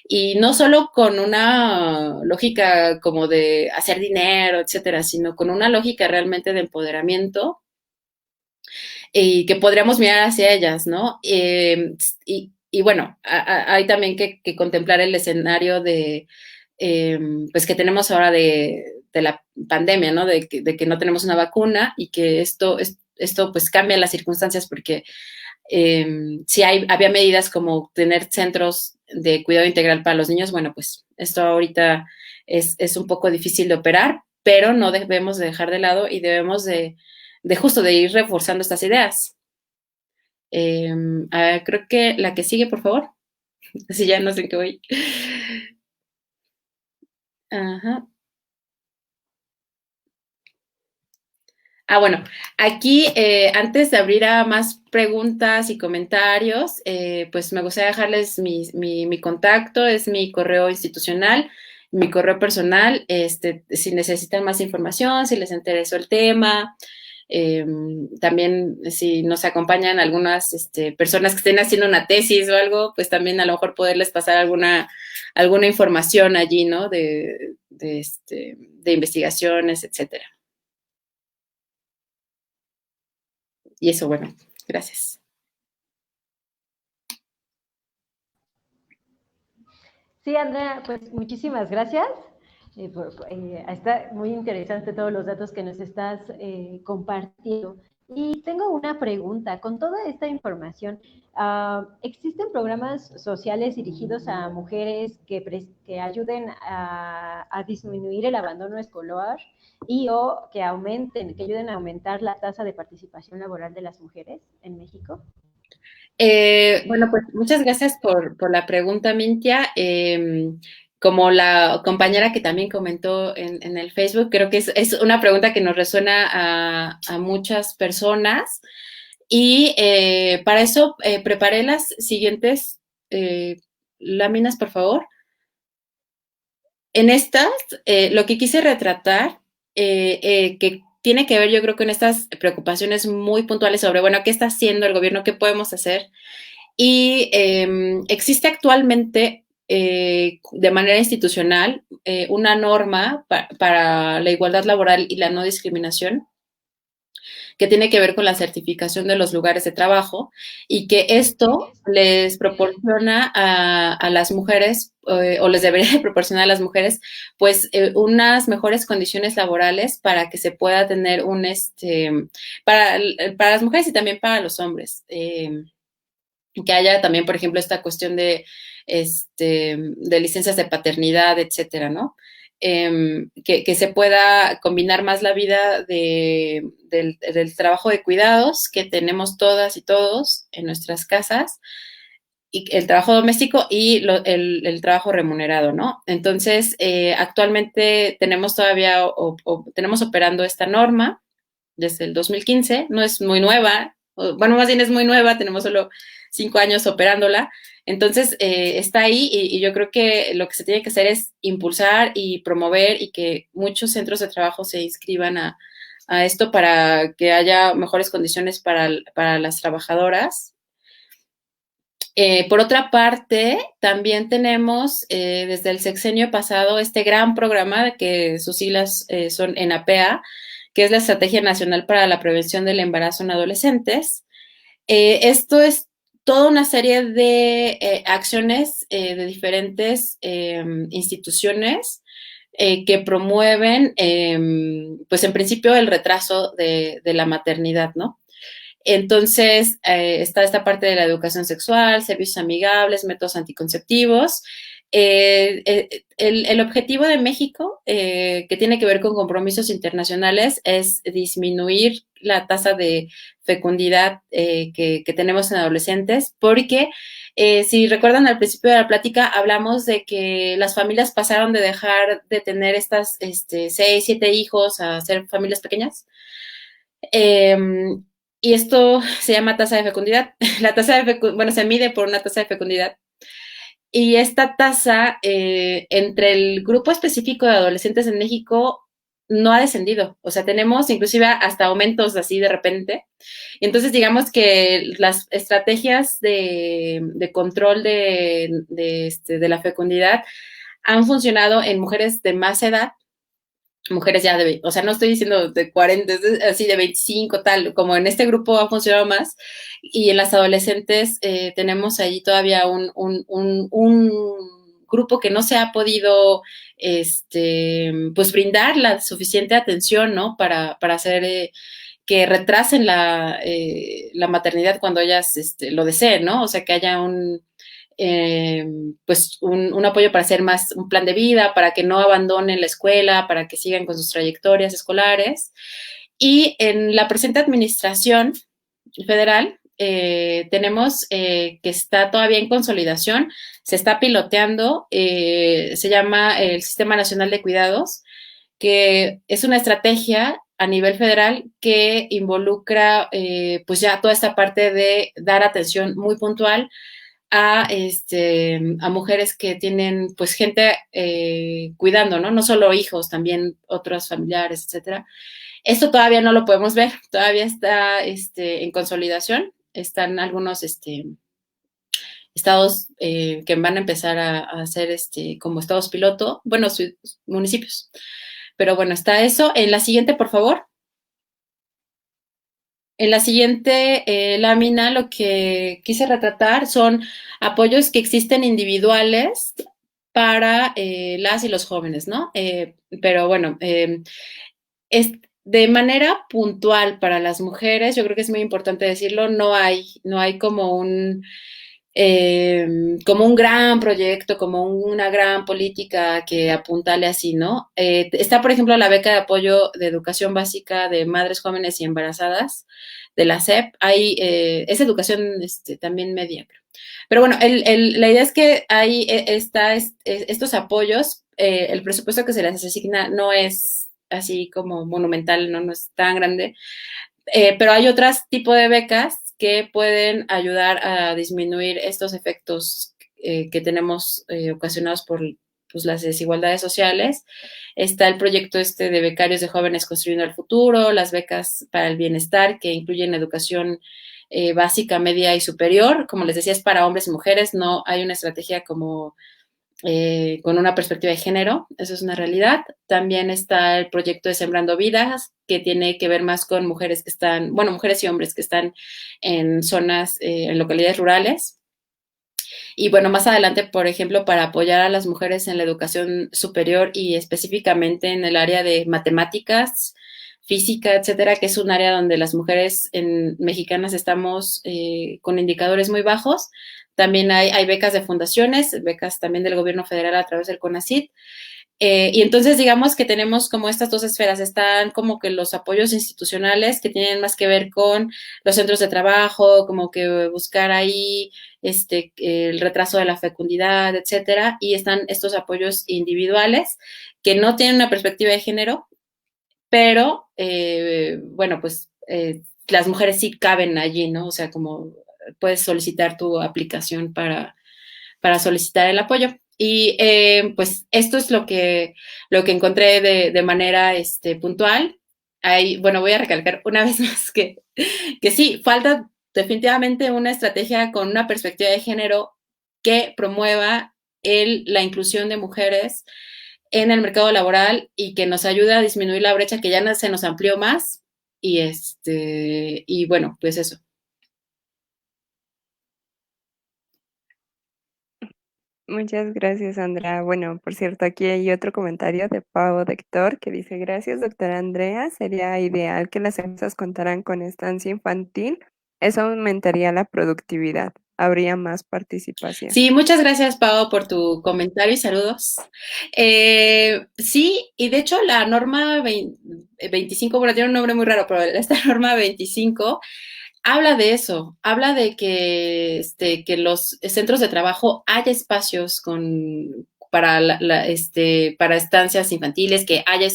y no solo con una lógica como de hacer dinero, etcétera, sino con una lógica realmente de empoderamiento y que podríamos mirar hacia ellas, ¿no? Y bueno, hay también que contemplar el escenario de, pues que tenemos ahora de la pandemia, ¿no? De que no tenemos una vacuna y que esto pues cambia las circunstancias porque Si había medidas como tener centros de cuidado integral para los niños, bueno, pues esto ahorita es un poco difícil de operar, pero no debemos de dejar de lado y debemos de justo de ir reforzando estas ideas. A ver, creo que la que sigue, por favor. Así ya no sé en qué voy. Ajá. Bueno, aquí antes de abrir a más preguntas y comentarios, pues me gustaría dejarles mi contacto, es mi correo institucional, mi correo personal, si necesitan más información, si les interesó el tema, también si nos acompañan algunas personas que estén haciendo una tesis o algo, pues también a lo mejor poderles pasar alguna información allí, ¿no? De investigaciones, etcétera. Y eso, bueno, gracias. Sí, Andrea, pues muchísimas gracias. Está muy interesante todos los datos que nos estás compartiendo. Y tengo una pregunta. Con toda esta información, ¿existen programas sociales dirigidos a mujeres que ayuden a disminuir el abandono escolar y o que ayuden a aumentar la tasa de participación laboral de las mujeres en México? Bueno, pues muchas gracias por la pregunta, Mintia. Como la compañera que también comentó en el Facebook, creo que es una pregunta que nos resuena a muchas personas. Y para eso preparé las siguientes láminas, por favor. En estas, lo que quise retratar, que tiene que ver, yo creo, con estas preocupaciones muy puntuales sobre, bueno, ¿qué está haciendo el gobierno? ¿Qué podemos hacer? Y existe actualmente, de manera institucional, una norma para la igualdad laboral y la no discriminación, que tiene que ver con la certificación de los lugares de trabajo y que esto les proporciona a las mujeres o les debería de proporcionar a las mujeres pues unas mejores condiciones laborales para que se pueda tener un para las mujeres y también para los hombres, que haya también, por ejemplo, esta cuestión de licencias de paternidad, etcétera, ¿no? Que se pueda combinar más la vida del trabajo de cuidados que tenemos todas y todos en nuestras casas, y el trabajo doméstico y el trabajo remunerado, ¿no? Entonces, actualmente tenemos todavía tenemos operando esta norma desde el 2015, no es muy nueva, bueno, más bien es muy nueva, tenemos solo 5 años operándola. Entonces, está ahí y yo creo que lo que se tiene que hacer es impulsar y promover y que muchos centros de trabajo se inscriban a esto para que haya mejores condiciones para las trabajadoras. Por otra parte, también tenemos desde el sexenio pasado este gran programa que sus siglas son ENAPEA, que es la Estrategia Nacional para la Prevención del Embarazo en Adolescentes. Esto es toda una serie de acciones de diferentes instituciones que promueven, pues en principio, el retraso de la maternidad, ¿no? Entonces, está esta parte de la educación sexual, servicios amigables, métodos anticonceptivos. El objetivo de México, que tiene que ver con compromisos internacionales, es disminuir la tasa de fecundidad que tenemos en adolescentes, porque si recuerdan al principio de la plática, hablamos de que las familias pasaron de dejar de tener estas 6, 7 hijos a ser familias pequeñas. Y esto se llama tasa de fecundidad. La tasa de fecundidad, se mide por una tasa de fecundidad. Y esta tasa, entre el grupo específico de adolescentes en México, no ha descendido. O sea, tenemos inclusive hasta aumentos así de repente. Entonces, digamos que las estrategias de control de la fecundidad han funcionado en mujeres de más edad, mujeres ya o sea, no estoy diciendo de 40, así de 25, tal, como en este grupo ha funcionado más, y en las adolescentes tenemos ahí todavía un grupo que no se ha podido, pues brindar la suficiente atención, ¿no? Para hacer que retrasen la maternidad cuando ellas lo deseen, ¿no? O sea, que haya pues un apoyo para hacer más un plan de vida, para que no abandonen la escuela, para que sigan con sus trayectorias escolares. Y en la presente administración federal tenemos que está todavía en consolidación, se está piloteando, se llama el Sistema Nacional de Cuidados, que es una estrategia a nivel federal que involucra pues ya toda esta parte de dar atención muy puntual a mujeres que tienen pues gente cuidando, ¿no? No solo hijos, también otros familiares, etcétera. Esto todavía no lo podemos ver, todavía está en consolidación, están algunos estados que van a empezar a hacer como estados piloto, bueno, municipios. Pero bueno, está eso. En la siguiente, por favor. En la siguiente lámina lo que quise retratar son apoyos que existen individuales para las y los jóvenes, ¿no? Pero bueno, es de manera puntual para las mujeres, yo creo que es muy importante decirlo, no hay como un gran proyecto, como una gran política que apuntale así, ¿no? Está, por ejemplo, la beca de apoyo de educación básica de madres jóvenes y embarazadas de la SEP. Es educación también media, creo. Pero bueno, la idea es que hay estos apoyos, el presupuesto que se les asigna no es así como monumental, no es tan grande, pero hay otros tipos de becas que pueden ayudar a disminuir estos efectos que tenemos ocasionados por pues, las desigualdades sociales. Está el proyecto de becarios de jóvenes construyendo el futuro, las becas para el bienestar que incluyen educación básica, media y superior. Como les decía, es para hombres y mujeres, no hay una estrategia como con una perspectiva de género, eso es una realidad. También está el proyecto de Sembrando Vidas, que tiene que ver más con mujeres que están, bueno, mujeres y hombres que están en zonas, en localidades rurales. Y bueno, más adelante, por ejemplo, para apoyar a las mujeres en la educación superior y específicamente en el área de matemáticas, física, etcétera, que es un área donde las mujeres mexicanas estamos con indicadores muy bajos. También hay becas de fundaciones, becas también del gobierno federal a través del CONACYT. Y entonces digamos que tenemos como estas dos esferas, están como que los apoyos institucionales que tienen más que ver con los centros de trabajo, como que buscar ahí el retraso de la fecundidad, etcétera, y están estos apoyos individuales que no tienen una perspectiva de género, pero bueno, pues las mujeres sí caben allí, ¿no? O sea, como puedes solicitar tu aplicación para solicitar el apoyo. Y pues esto es lo que encontré de manera puntual. Bueno, voy a recalcar una vez más que sí, falta definitivamente una estrategia con una perspectiva de género que promueva la inclusión de mujeres en el mercado laboral y que nos ayude a disminuir la brecha que ya se nos amplió más. Y bueno, pues eso. Muchas gracias, Andrea. Bueno, por cierto, aquí hay otro comentario de Pau de Héctor que dice, gracias, doctora Andrea. Sería ideal que las empresas contaran con estancia infantil. Eso aumentaría la productividad. Habría más participación. Sí, muchas gracias, Pau, por tu comentario y saludos. Sí, y de hecho la norma 25, bueno, tiene un nombre muy raro, pero esta norma 25 habla de eso, habla de que los centros de trabajo haya espacios para estancias infantiles, que haya,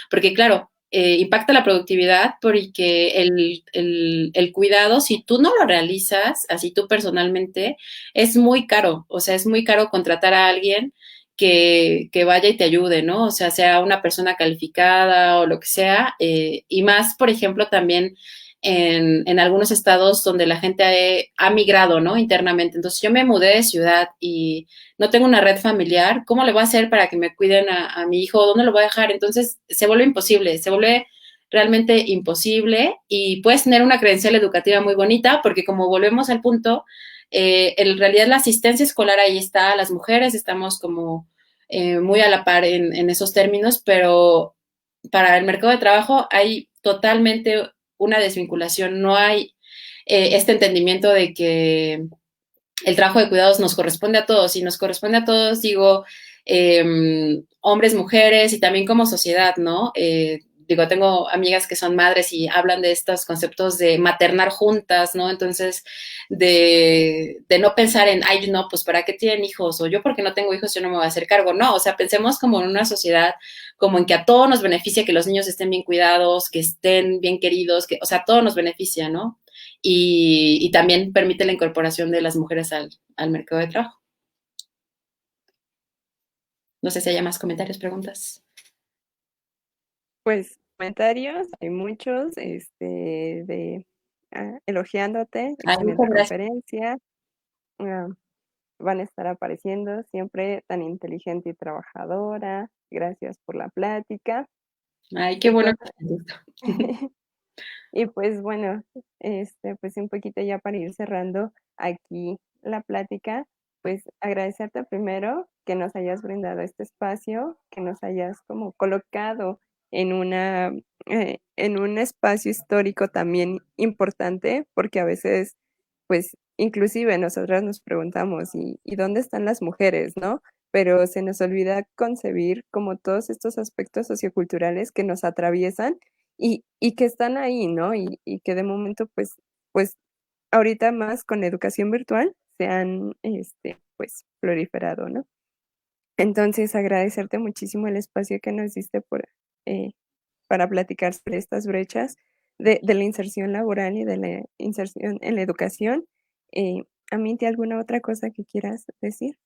porque claro, impacta la productividad porque el cuidado, si tú no lo realizas, así tú personalmente, es muy caro, o sea, es muy caro contratar a alguien que vaya y te ayude, ¿no? O sea una persona calificada o lo que sea, y más, por ejemplo, también en algunos estados donde la gente ha migrado, ¿no? Internamente. Entonces, yo me mudé de ciudad y no tengo una red familiar. ¿Cómo le voy a hacer para que me cuiden a mi hijo? ¿Dónde lo voy a dejar? Entonces, se vuelve imposible, se vuelve realmente imposible y puedes tener una credencial educativa muy bonita porque como volvemos al punto, en realidad la asistencia escolar ahí está, las mujeres estamos como muy a la par en esos términos, pero para el mercado de trabajo hay totalmente una desvinculación, no hay este entendimiento de que el trabajo de cuidados nos corresponde a todos, y nos corresponde a todos, digo, hombres, mujeres y también como sociedad, ¿no? Digo, tengo amigas que son madres y hablan de estos conceptos de maternar juntas, ¿no? Entonces, de no pensar en, ay, no, pues ¿para qué tienen hijos? O yo porque no tengo hijos, yo no me voy a hacer cargo. No, o sea, pensemos como en una sociedad, como en que a todos nos beneficia que los niños estén bien cuidados, que estén bien queridos, que, o sea, a todos nos beneficia, ¿no? Y también permite la incorporación de las mujeres al mercado de trabajo. No sé si haya más comentarios, preguntas. Pues comentarios, hay muchos, elogiándote, Ay, excelente muchas gracias. conferencia, ah, van a estar apareciendo, siempre tan inteligente y trabajadora, gracias por la plática. Ay, qué Y bueno pues, que te gusta. y pues bueno, pues un poquito ya para ir cerrando aquí la plática, pues agradecerte primero que nos hayas brindado este espacio, que nos hayas como colocado en en un espacio histórico también importante, porque a veces, pues, inclusive nosotras nos preguntamos, ¿y dónde están las mujeres, no? Pero se nos olvida concebir como todos estos aspectos socioculturales que nos atraviesan y que están ahí, ¿no? Y que de momento, pues ahorita más con la educación virtual se han, pues, proliferado, ¿no? Entonces, agradecerte muchísimo el espacio que nos diste eh, para platicar sobre estas brechas de la inserción laboral y de la inserción en la educación. Aminti, ¿alguna otra cosa que quieras decir?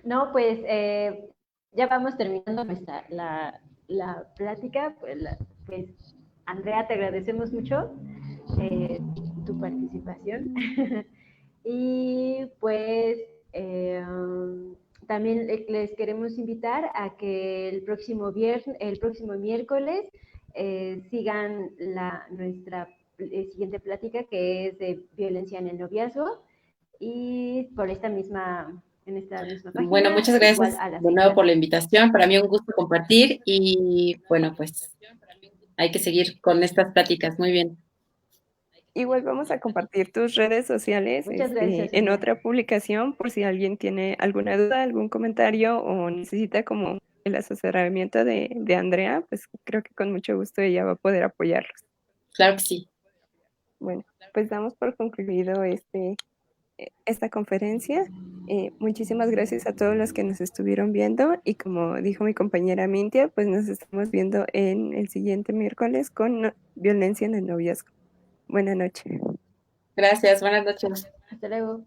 No, pues ya vamos terminando la plática. Pues, Andrea, te agradecemos mucho eh, tu participación. Y pues eh, también les queremos invitar a que el próximo miércoles sigan nuestra siguiente plática, que es de violencia en el noviazgo, y por en esta misma Bueno, página, muchas igual gracias a las de 6 de nuevo la por la tarde. invitación. Para mí un gusto compartir y bueno, pues hay que seguir con estas pláticas. Muy bien. Igual vamos a compartir tus redes sociales, Muchas gracias, en Andrea. otra publicación por si alguien tiene alguna duda, algún comentario o necesita como el asesoramiento de Andrea, pues creo que con mucho gusto ella va a poder apoyarlos. Claro que sí. Bueno, pues damos por concluido esta conferencia. Muchísimas gracias a todos los que nos estuvieron viendo y como dijo mi compañera Mintia, pues nos estamos viendo en el siguiente miércoles con violencia en el noviazgo. Buenas noches. Gracias. Buenas noches. Hasta luego.